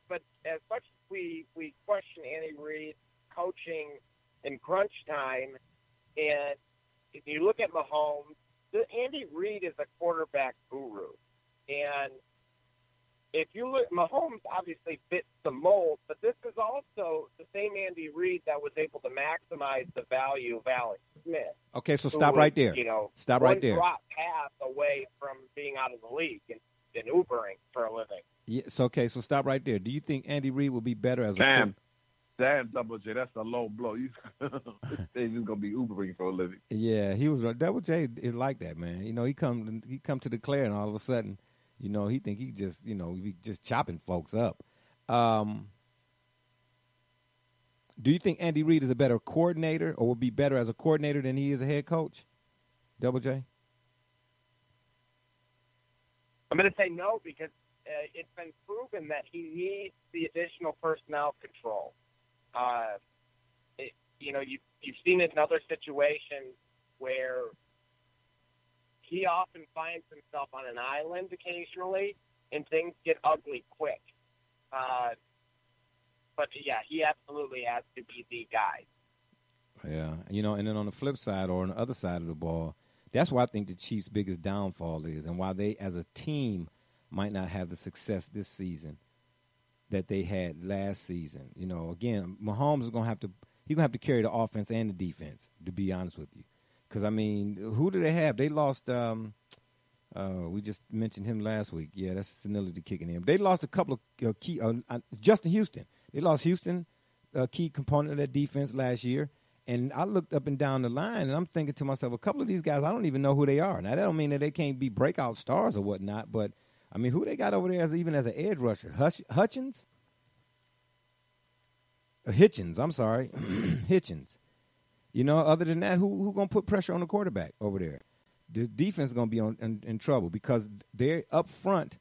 but as much as we question Andy Reid's coaching in crunch time, and if you look at Mahomes, Andy Reid is a quarterback guru. And if you look, Mahomes obviously fits the mold, but this is also the same Andy Reid that was able to maximize the value of Alex Smith. Okay, so stop right there. You know, stop right there. One drop pass away from being out of the league and Ubering for a living. Yes, okay, so stop right there. Do you think Andy Reid will be better as a Damn, Double J, that's a low blow. He's going to be Ubering for a living. Yeah, he was right. Double J is like that, man. You know, he come to declare, and all of a sudden, you know, he think he just, you know, he just chopping folks up. Do you think Andy Reid is a better coordinator or will be better as a coordinator than he is a head coach? Double J? I'm going to say no because it's been proven that he needs the additional personnel control. You know, you've seen it in other situations where he often finds himself on an island occasionally, and things get ugly quick. But, yeah, he absolutely has to be the guy. Yeah, you know, and then on the flip side or on the other side of the ball, that's why I think the Chiefs' biggest downfall is and why they, as a team, might not have the success this season that they had last season. You know, again, Mahomes is going to have to carry the offense and the defense, to be honest with you. Because, I mean, who do they have? They lost we just mentioned him last week. Yeah, that's senility kicking in. They lost a couple of key Justin Houston. They lost Houston, a key component of that defense last year. And I looked up and down the line, and I'm thinking to myself, a couple of these guys, I don't even know who they are. Now, that don't mean that they can't be breakout stars or whatnot, but I mean, who they got over there even as an edge rusher? Hitchens. Hitchens. You know, other than that, who going to put pressure on the quarterback over there? The defense is going to be in trouble because they're up front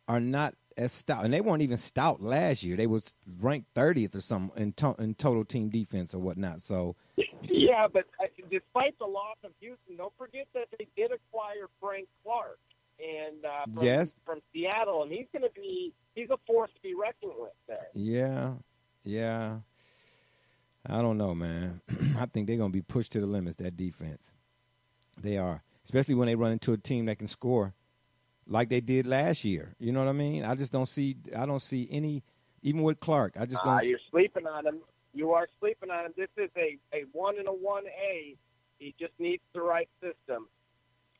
are not as stout. And they weren't even stout last year. They was ranked 30th or something in total team defense or whatnot. So, yeah, but despite the loss of Houston, don't forget that they did acquire Frank Clark. And from Seattle, and he's a force to be reckoned with there. Yeah. I don't know, man. I think they're going to be pushed to the limits, that defense. They are, especially when they run into a team that can score like they did last year. You know what I mean? I don't see any, even with Clark. I just don't. You're sleeping on him. You are sleeping on him. This is a 1 and a 1A. He just needs the right system.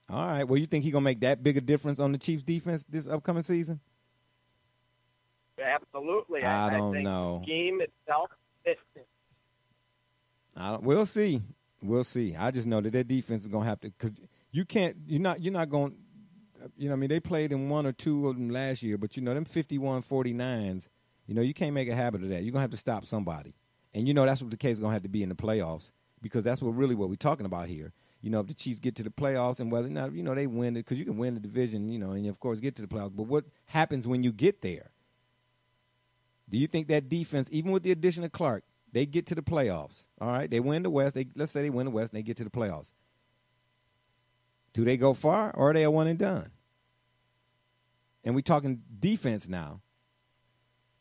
All right. Well, you think he's going to make that big a difference on the Chiefs' defense this upcoming season? Absolutely. I don't think know. The game itself. We'll see. I just know that their defense is going to have to, because you're not going, you know, I mean, they played in one or two of them last year, but, you know, them 51-49s, you know, you can't make a habit of that. You're going to have to stop somebody. And, you know, that's what the case is going to have to be in the playoffs, because that's what we're talking about here. You know, if the Chiefs get to the playoffs and whether or not, you know, they win it, because you can win the division, you know, and, of course, get to the playoffs. But what happens when you get there? Do you think that defense, even with the addition of Clark, they get to the playoffs? All right, they win the West. Let's say they win the West and they get to the playoffs. Do they go far, or are they a one and done? And we're talking defense now.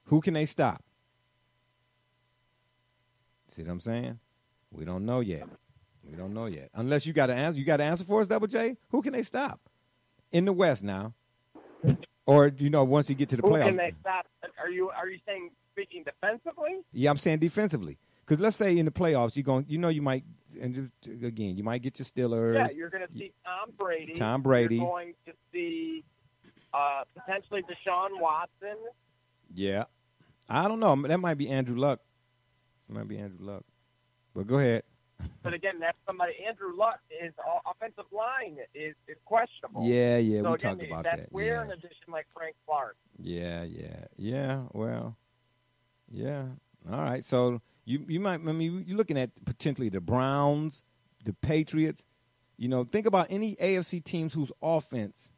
Who can they stop? See what I'm saying? We don't know yet. Unless you got to answer. You got to answer for us, Double J. Who can they stop in the West now? Or, you know, once you get to the playoffs. Who can they stop? Are you speaking defensively? Yeah, I'm saying defensively. Because let's say in the playoffs, you might, and just, again, you might get your Steelers. Yeah, you're going to see Tom Brady. Tom Brady. You're going to see potentially Deshaun Watson. Yeah. I don't know. That might be Andrew Luck. But go ahead. But again, that's somebody. Andrew Luck, his offensive line is questionable. Yeah. So We again, talked about that's that. where an addition like Frank Clark. Yeah. Well, yeah. All right. So you might. I mean, you're looking at potentially the Browns, the Patriots. You know, think about any AFC teams whose offense.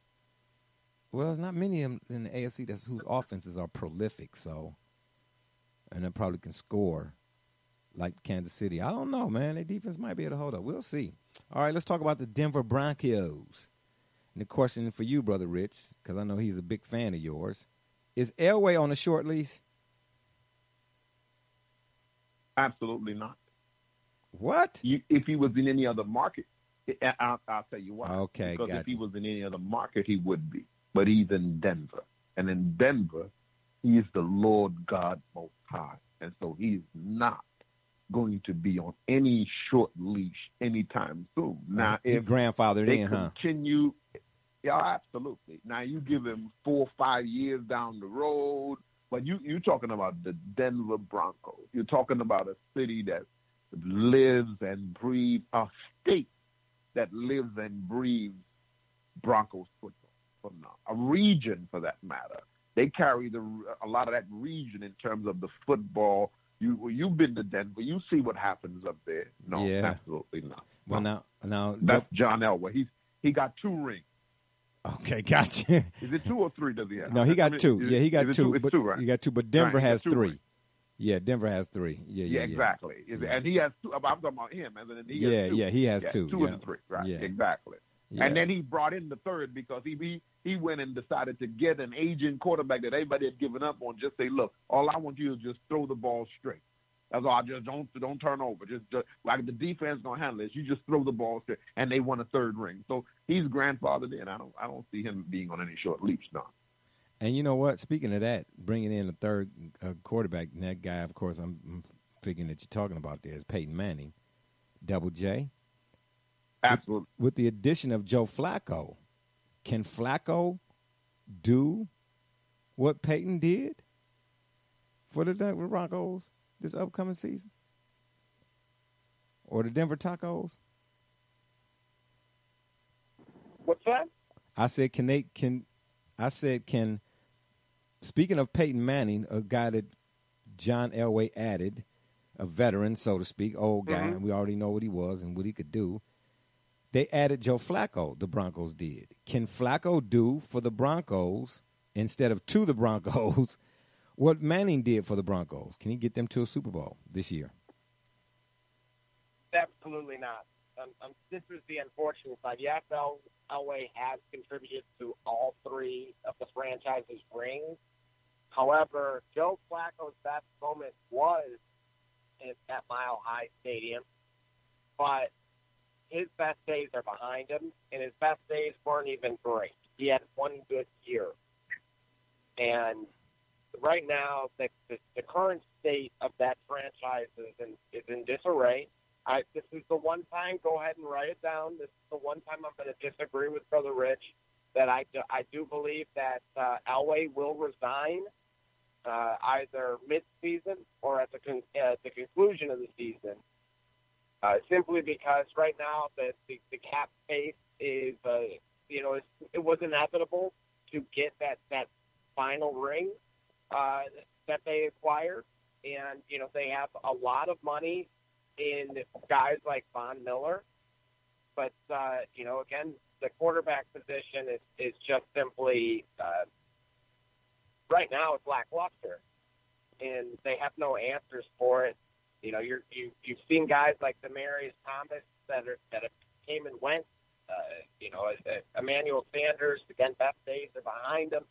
Well, there's not many of them in the AFC whose offenses are prolific. So, and they probably can score. Like Kansas City. I don't know, man. Their defense might be able to hold up. We'll see. All right, let's talk about the Denver Broncos. And the question for you, Brother Rich, because I know he's a big fan of yours. Is Elway on a short leash? Absolutely not. What? If he was in any other market, I'll tell you why. Okay, because gotcha. if he was in any other market, he would be. But he's in Denver. And in Denver, he is the Lord God Most High. And so he's not going to be on any short leash anytime soon. Now, he if grandfathered they in, continue, yeah, absolutely. Now you give him 4 or 5 years down the road, but you're talking about the Denver Broncos. You're talking about a city that lives and breathes, a state that lives and breathes Broncos football. A region, for that matter. They carry a lot of that region in terms of the football. You've been to Denver. You see what happens up there. No, absolutely not. Well, now that's John Elway. He got 2 rings. Okay, gotcha. Is it 2 or 3? Does he have? No, he got 2. Yeah, he got 2. It's 2, right? He got 2, but Denver has 3. Rings. Yeah, Denver has 3. Yeah, exactly. Yeah. And he has 2. I'm talking about him. And then he has 2. Yeah, he has 2. 2 and 3. Right. Yeah. Exactly. Yeah. And then he brought in the third because he went and decided to get an aging quarterback that everybody had given up on. Just say, look, all I want you to just throw the ball straight. That's all. I just don't turn over. Just like the defense gonna handle it. You just throw the ball straight, and they won a 3rd ring. So he's grandfathered in. I don't see him being on any short leash now. And you know what? Speaking of that, bringing in a 3rd quarterback, and that guy, of course, I'm figuring that you're talking about there is Peyton Manning, Double J. Absolutely. With the addition of Joe Flacco, can Flacco do what Peyton did for the Denver Broncos this upcoming season? Or the Denver Tacos? What's that? I said, speaking of Peyton Manning, a guy that John Elway added, a veteran, so to speak, old guy, and we already know what he was and what he could do. They added Joe Flacco, the Broncos did. Can Flacco do for the Broncos, instead of to the Broncos, what Manning did for the Broncos? Can he get them to a Super Bowl this year? Absolutely not. This is the unfortunate side. Yes, Elway has contributed to all 3 of the franchise's rings. However, Joe Flacco's best moment was at Mile High Stadium, but his best days are behind him, and his best days weren't even great. He had 1 good year. And right now, the current state of that franchise is in disarray. This is the one time, go ahead and write it down, this is the one time I'm going to disagree with Brother Rich, that I do believe that Elway will resign either mid-season or at the conclusion of the season. Simply because right now the cap space is, it was inevitable to get that final ring that they acquired. And, they have a lot of money in guys like Von Miller. But, again, the quarterback position is just simply, right now it's lackluster. And they have no answers for it. You've seen guys like Demaryius Thomas that have came and went. Emmanuel Sanders, again, best days are behind him.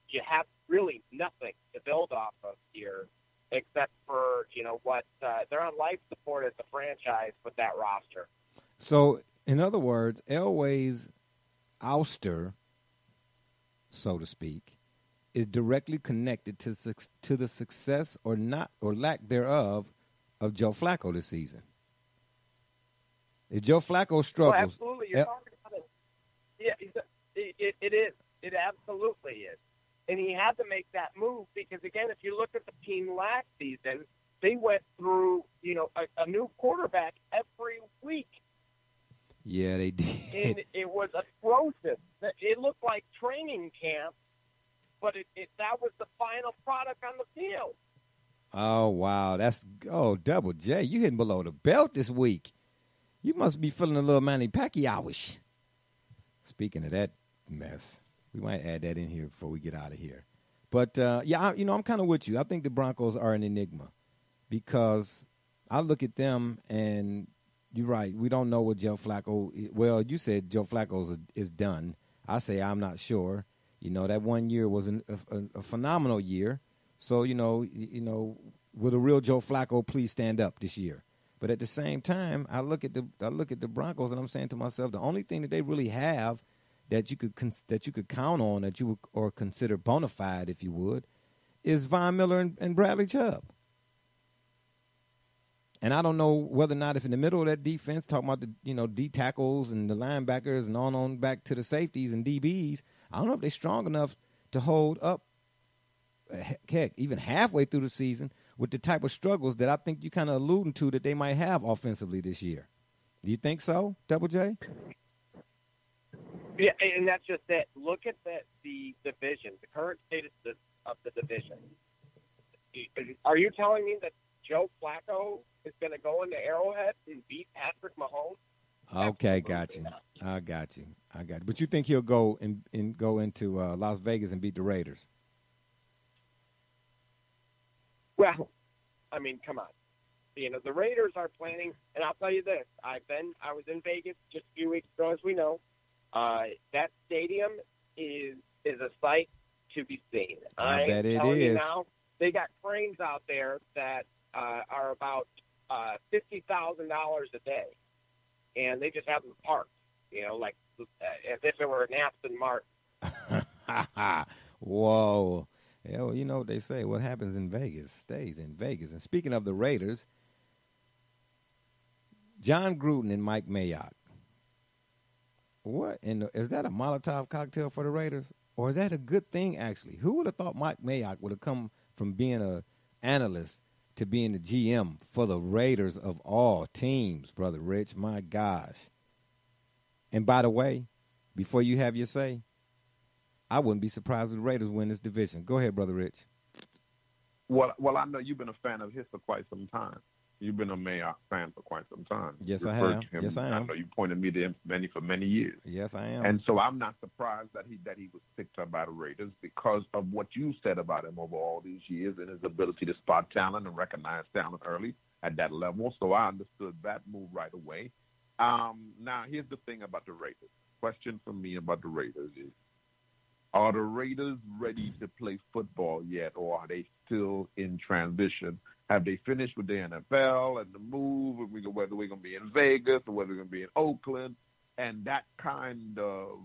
You have really nothing to build off of here, except for what they're on life support as a franchise with that roster. So, in other words, Elway's ouster, so to speak, is directly connected to the success or not or lack thereof of Joe Flacco this season. If Joe Flacco struggles, well, absolutely, you're talking about it. Yeah, it is. It absolutely is. And he had to make that move because, again, if you look at the team last season, they went through, a new quarterback every week. Yeah, they did. And it was atrocious. It looked like training camp, but that was the final product on the field. Oh, wow. Double J. You hitting below the belt this week. You must be feeling a little Manny Pacquiao-ish. Speaking of that mess, we might add that in here before we get out of here. But, I'm kind of with you. I think the Broncos are an enigma because I look at them and you're right. We don't know what Joe Flacco – well, you said Joe Flacco is done. I say I'm not sure. That 1 year was a phenomenal year. So, will the real Joe Flacco please stand up this year? But at the same time, I look at the Broncos and I'm saying to myself, the only thing that they really have that you could count on, that you would or consider bona fide, if you would, is Von Miller and Bradley Chubb. And I don't know whether or not if in the middle of that defense, talking about the D tackles and the linebackers and on back to the safeties and DBs, I don't know if they're strong enough to hold up, heck, even halfway through the season with the type of struggles that I think you kind of alluding to that they might have offensively this year. Do you think so, Double J? Yeah, and that's just it. Look at the division, the current status of the division. Are you telling me that Joe Flacco is going to go into Arrowhead and beat Patrick Mahomes? Okay, got you. I got you. But you think he'll go and go into Las Vegas and beat the Raiders? Well, I mean, come on. The Raiders are planning, and I'll tell you this: I was in Vegas just a few weeks ago, as we know. That stadium is a sight to be seen. I bet it telling is. You now, they got cranes out there that are about $50,000 a day, and they just have them parked. Like as if it were an Aston Martin. Whoa. Yeah, well, you know what they say. What happens in Vegas stays in Vegas. And speaking of the Raiders, John Gruden and Mike Mayock. What? Is that a Molotov cocktail for the Raiders? Or is that a good thing, actually? Who would have thought Mike Mayock would have come from being an analyst to being the GM for the Raiders of all teams, Brother Rich? My gosh. And by the way, before you have your say, I wouldn't be surprised if the Raiders win this division. Go ahead, Brother Rich. Well, I know you've been a fan of his for quite some time. You've been a Mayock fan for quite some time. Yes, I have. Yes, I am. I know you pointed me to him for many years. Yes, I am. And so I'm not surprised that he was picked up by the Raiders because of what you said about him over all these years and his ability to spot talent and recognize talent early at that level. So I understood that move right away. Now, here's the thing about the Raiders. Question for me about the Raiders is, are the Raiders ready to play football yet, or are they still in transition? Have they finished with the NFL and the move, whether we're going to be in Vegas or whether we're going to be in Oakland, and that kind of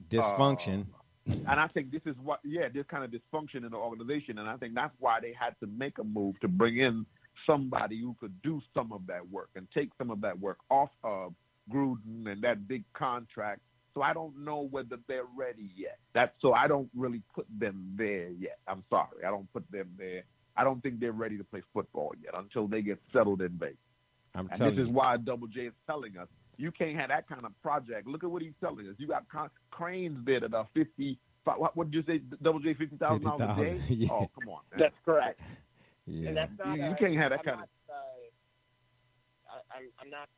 dysfunction? And I think this is this kind of dysfunction in the organization, and I think that's why they had to make a move to bring in somebody who could do some of that work and take some of that work off of Gruden and that big contract. So I don't know whether they're ready yet. So I don't really put them there yet. I'm sorry. I don't put them there. I don't think they're ready to play football yet until they get settled in Vegas. This is why Double J is telling us you can't have that kind of project. Look at what he's telling us. You got cranes there that are 50. What did you say, Double J? $50,000 a day? Yeah. Oh, come on, man. That's correct. Yeah. And that's not. You can't have that kind of. I'm not.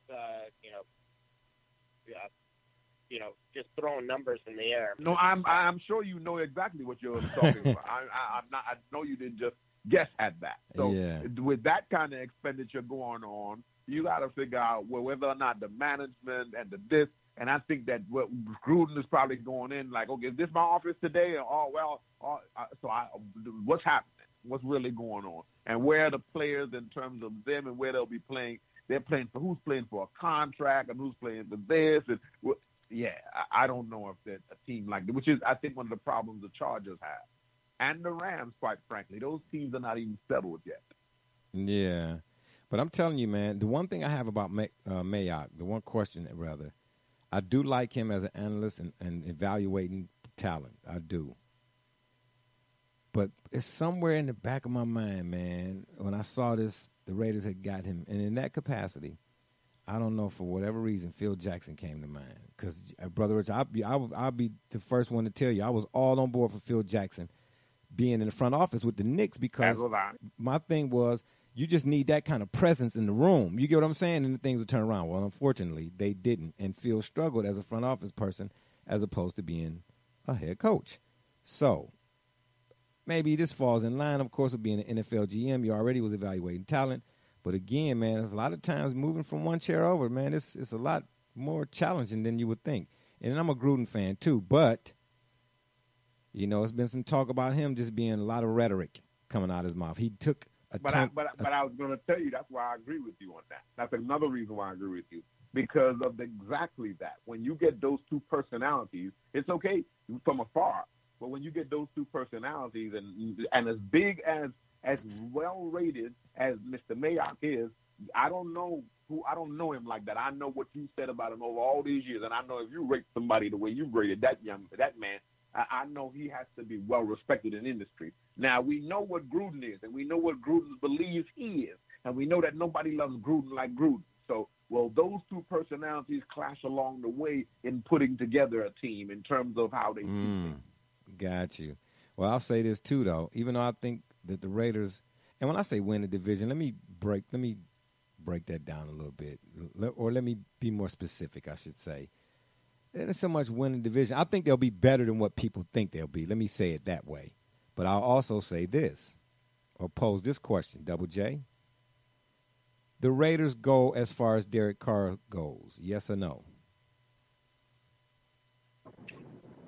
Just throwing numbers in the air. No, I'm sure you know exactly what you're talking about. I'm not. I know you didn't just guess at that. So with that kind of expenditure going on, you got to figure out whether or not the management and this. And I think that what Gruden is probably going in like, okay, is this my office today? What's happening? What's really going on? And where are the players in terms of them and where they'll be playing? They're playing for who's playing for a contract and who's playing for this. And I don't know if there's a team like that, which is, I think, one of the problems the Chargers have. And the Rams, quite frankly. Those teams are not even settled yet. Yeah. But I'm telling you, man, the one thing I have about Mayock, the one question, rather, I do like him as an analyst and evaluating talent. I do. But it's somewhere in the back of my mind, man, when I saw this, the Raiders had got him. And in that capacity, I don't know, for whatever reason, Phil Jackson came to mind. Because, Brother Rich, I'll be the first one to tell you, I was all on board for Phil Jackson being in the front office with the Knicks, because my thing was, you just need that kind of presence in the room. You get what I'm saying? And the things would turn around. Well, unfortunately, they didn't. And Phil struggled as a front office person as opposed to being a head coach. So maybe this falls in line, of course, with being an NFL GM. You already was evaluating talent. But again, man, there's a lot of times moving from one chair over, man, it's a lot more challenging than you would think. And I'm a Gruden fan, too. But, you know, it's been some talk about him just being a lot of rhetoric coming out of his mouth. He took But I was going to tell you, that's why I agree with you on that. That's another reason why I agree with you, because of exactly that. When you get those two personalities, it's okay from afar. But when you get those two personalities, and as big as well rated as Mr. Mayock is, I don't know him like that. I know what you said about him over all these years, and I know if you rate somebody the way you rated that man, I know he has to be well respected in industry. Now, we know what Gruden is, and we know what Gruden believes he is, and we know that nobody loves Gruden like Gruden. So, well, those two personalities clash along the way in putting together a team in terms of how they see things. Got you. Well, I'll say this too, though. Even though I think that the Raiders, and when I say win the division, let me break that down a little bit, or let me be more specific, I should say. There's so much win the division. I think they'll be better than what people think they'll be. Let me say it that way. But I'll also say this, or pose this question, Double J. The Raiders go as far as Derek Carr goes, yes or no?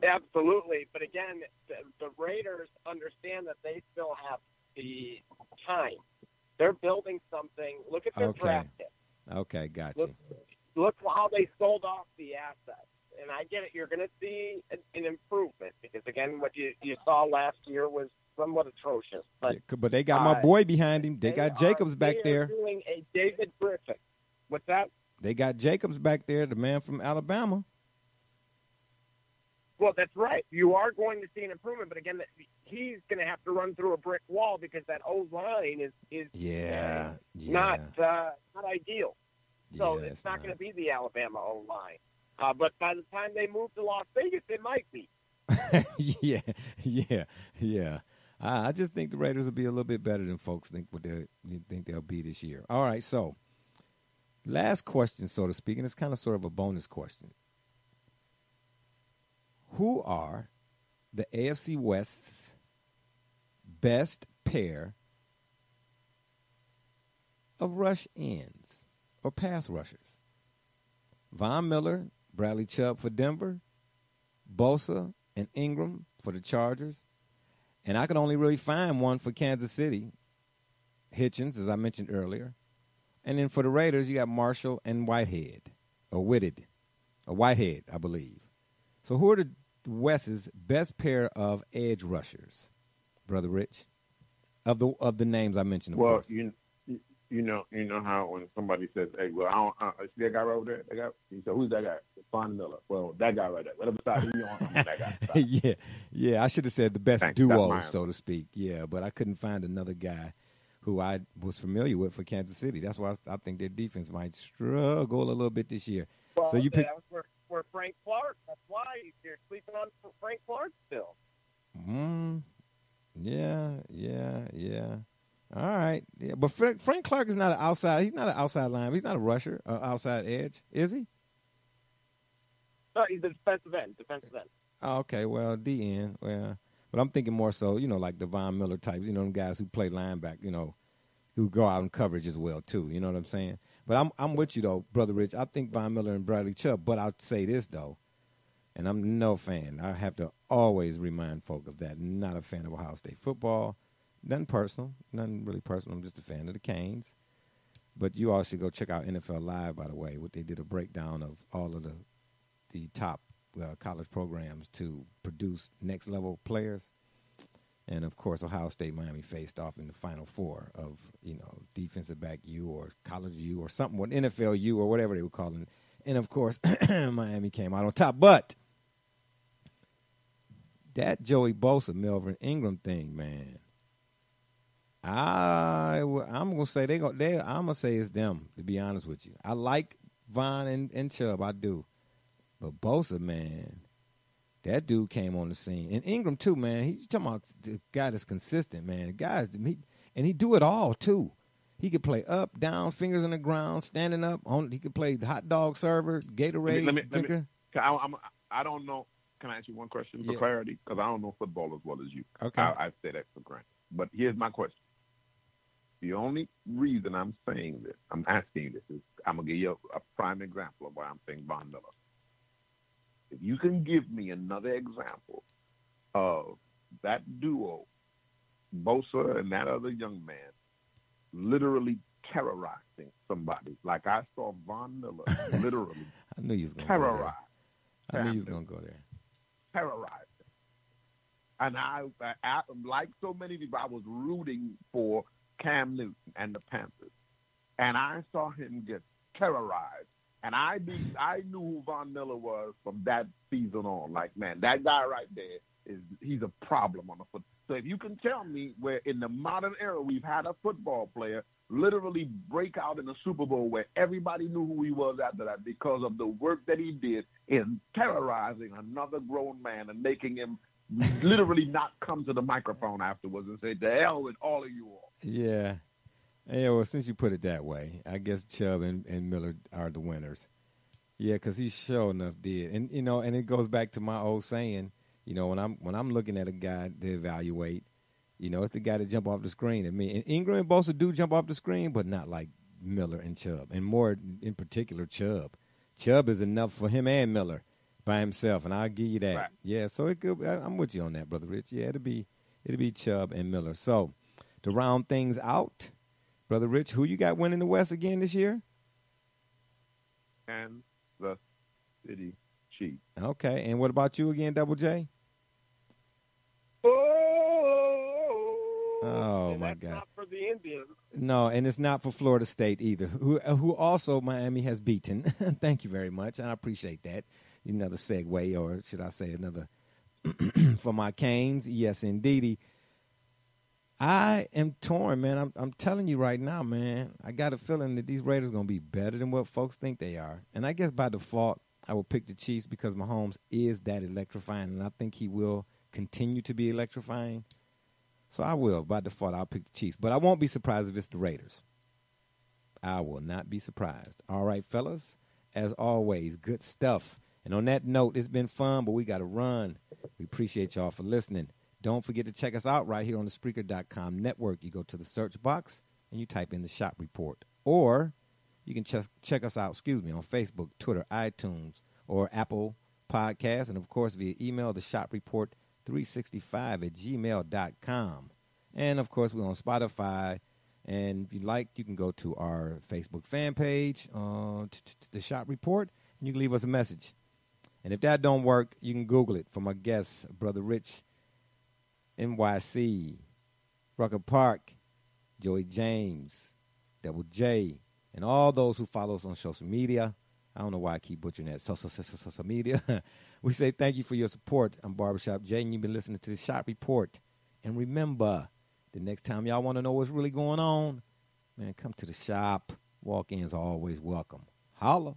Absolutely. But again, the Raiders understand that they still have the time. They're building something. Look at their draft pick. Okay, got you. Look how they sold off the assets. And I get it. You're going to see an improvement because, again, what you saw last year was somewhat atrocious. But they got my boy behind him. They got Jacobs back there. They're doing a David Griffin. What's that? They got Jacobs back there, the man from Alabama. Well, that's right. You are going to see an improvement, but again, he's going to have to run through a brick wall because that O-line is not ideal. So it's not going to be the Alabama O-line. But by the time they move to Las Vegas, it might be. Yeah. I just think the Raiders will be a little bit better than folks think they'll be this year. All right, so last question, so to speak, and it's kind of sort of a bonus question. Who are the AFC West's best pair of rush ends or pass rushers? Von Miller, Bradley Chubb for Denver, Bosa and Ingram for the Chargers. And I could only really find one for Kansas City, Hitchens, as I mentioned earlier. And then for the Raiders, you got Marshall and Whitehead, Whitehead, I believe. So who are the West's best pair of edge rushers, Brother Rich? Of the names I mentioned, of course. You know how when somebody says, "Hey, well, I don't see that guy right over there." That guy. He said, "Who's that guy?" Von Miller. Well, that guy right there. Whatever side he on, that guy. Yeah. I should have said the best duo, so to speak. Yeah, but I couldn't find another guy who I was familiar with for Kansas City. That's why I think their defense might struggle a little bit this year. Well, so you pick where Frank Clark. That's why you're sleeping on Frank Clark still. Yeah. All right. Yeah, but Frank Clark is not an outside. He's not an outside lineman. He's not a rusher, outside edge, is he? No, he's a defensive end. Oh, okay. Well, DN. Well, but I'm thinking more so, like the Von Miller types. Them guys who play linebacker. Who go out in coverage as well too. You know what I'm saying? But I'm with you though, Brother Rich. I think Von Miller and Bradley Chubb. But I'll say this though, and I'm no fan. I have to always remind folk of that. Not a fan of Ohio State football. Nothing really personal. I'm just a fan of the Canes. But you all should go check out NFL Live, by the way. They did a breakdown of all of the top college programs to produce next-level players. And, of course, Ohio State, Miami faced off in the Final Four of, defensive back U or college U or something, NFL U or whatever they were calling it. And, of course, Miami came out on top. But that Joey Bosa, Melvin Ingram thing, man, I'm gonna say I'm gonna say it's them. To be honest with you, I like Von and Chubb, I do, but Bosa, man, that dude came on the scene, and Ingram too, man. He's talking about the guy that's consistent, man. The guys, he do it all too. He could play up, down, fingers on the ground, standing up. He could play hot dog server, Gatorade drinker. I don't know. Can I ask you one question for clarity? Because I don't know football as well as you. Okay. I say that for granted. But here's my question. The only reason I'm saying this, I'm asking you this, is I'm going to give you a prime example of why I'm saying Von Miller. If you can give me another example of that duo, Bosa and that other young man, literally terrorizing somebody, like I saw Von Miller literally I knew you was gonna terrorize. I knew you was going to go there. Terrorized. And I, like so many people, I was rooting for Cam Newton and the Panthers. And I saw him get terrorized. And I knew who Von Miller was from that season on. Like, man, that guy right there, he's a problem on the foot. So if you can tell me where in the modern era we've had a football player literally break out in the Super Bowl where everybody knew who he was after that because of the work that he did in terrorizing another grown man and making him literally not come to the microphone afterwards and say, "To hell with all of you all." Yeah. Yeah, well, since you put it that way, I guess Chubb and Miller are the winners. Yeah, because he sure enough did. And, and it goes back to my old saying, when I'm looking at a guy to evaluate, it's the guy that jump off the screen. And Ingram and Bosa do jump off the screen, but not like Miller and Chubb. And more in particular, Chubb. Chubb is enough for him and Miller by himself, and I'll give you that. Right. Yeah, so I'm with you on that, Brother Rich. Yeah, it'll be Chubb and Miller. So to round things out, Brother Rich, who you got winning the West again this year? And the City Chiefs. Okay, and what about you again, Double J? Oh my God! Not for the Indians. No, and it's not for Florida State either. Who also Miami has beaten. Thank you very much. I appreciate that. Another segue, or should I say another for my Canes? Yes, indeedy. I am torn, man. I'm telling you right now, man. I got a feeling that these Raiders are going to be better than what folks think they are. And I guess by default, I will pick the Chiefs because Mahomes is that electrifying, and I think he will continue to be electrifying. So I will. By default, I'll pick the Chiefs. But I won't be surprised if it's the Raiders. I will not be surprised. All right, fellas. As always, good stuff. And on that note, it's been fun, but we got to run. We appreciate y'all for listening. Don't forget to check us out right here on the Spreaker.com network. You go to the search box and you type in the Shop Report. Or you can check us out, on Facebook, Twitter, iTunes, or Apple Podcasts. And, of course, via email, the shopreport365@gmail.com. And, of course, we're on Spotify. And if you like, you can go to our Facebook fan page, the Shop Report, and you can leave us a message. And if that don't work, you can Google it from our guest, Brother Rich, NYC, Rucker Park, Joey James, Double J, and all those who follow us on social media. I don't know why I keep butchering that. Social media. We say thank you for your support. I'm Barbershop Jay, and you've been listening to the Shop Report. And remember, the next time y'all want to know what's really going on, man, come to the shop. Walk-ins are always welcome. Holla.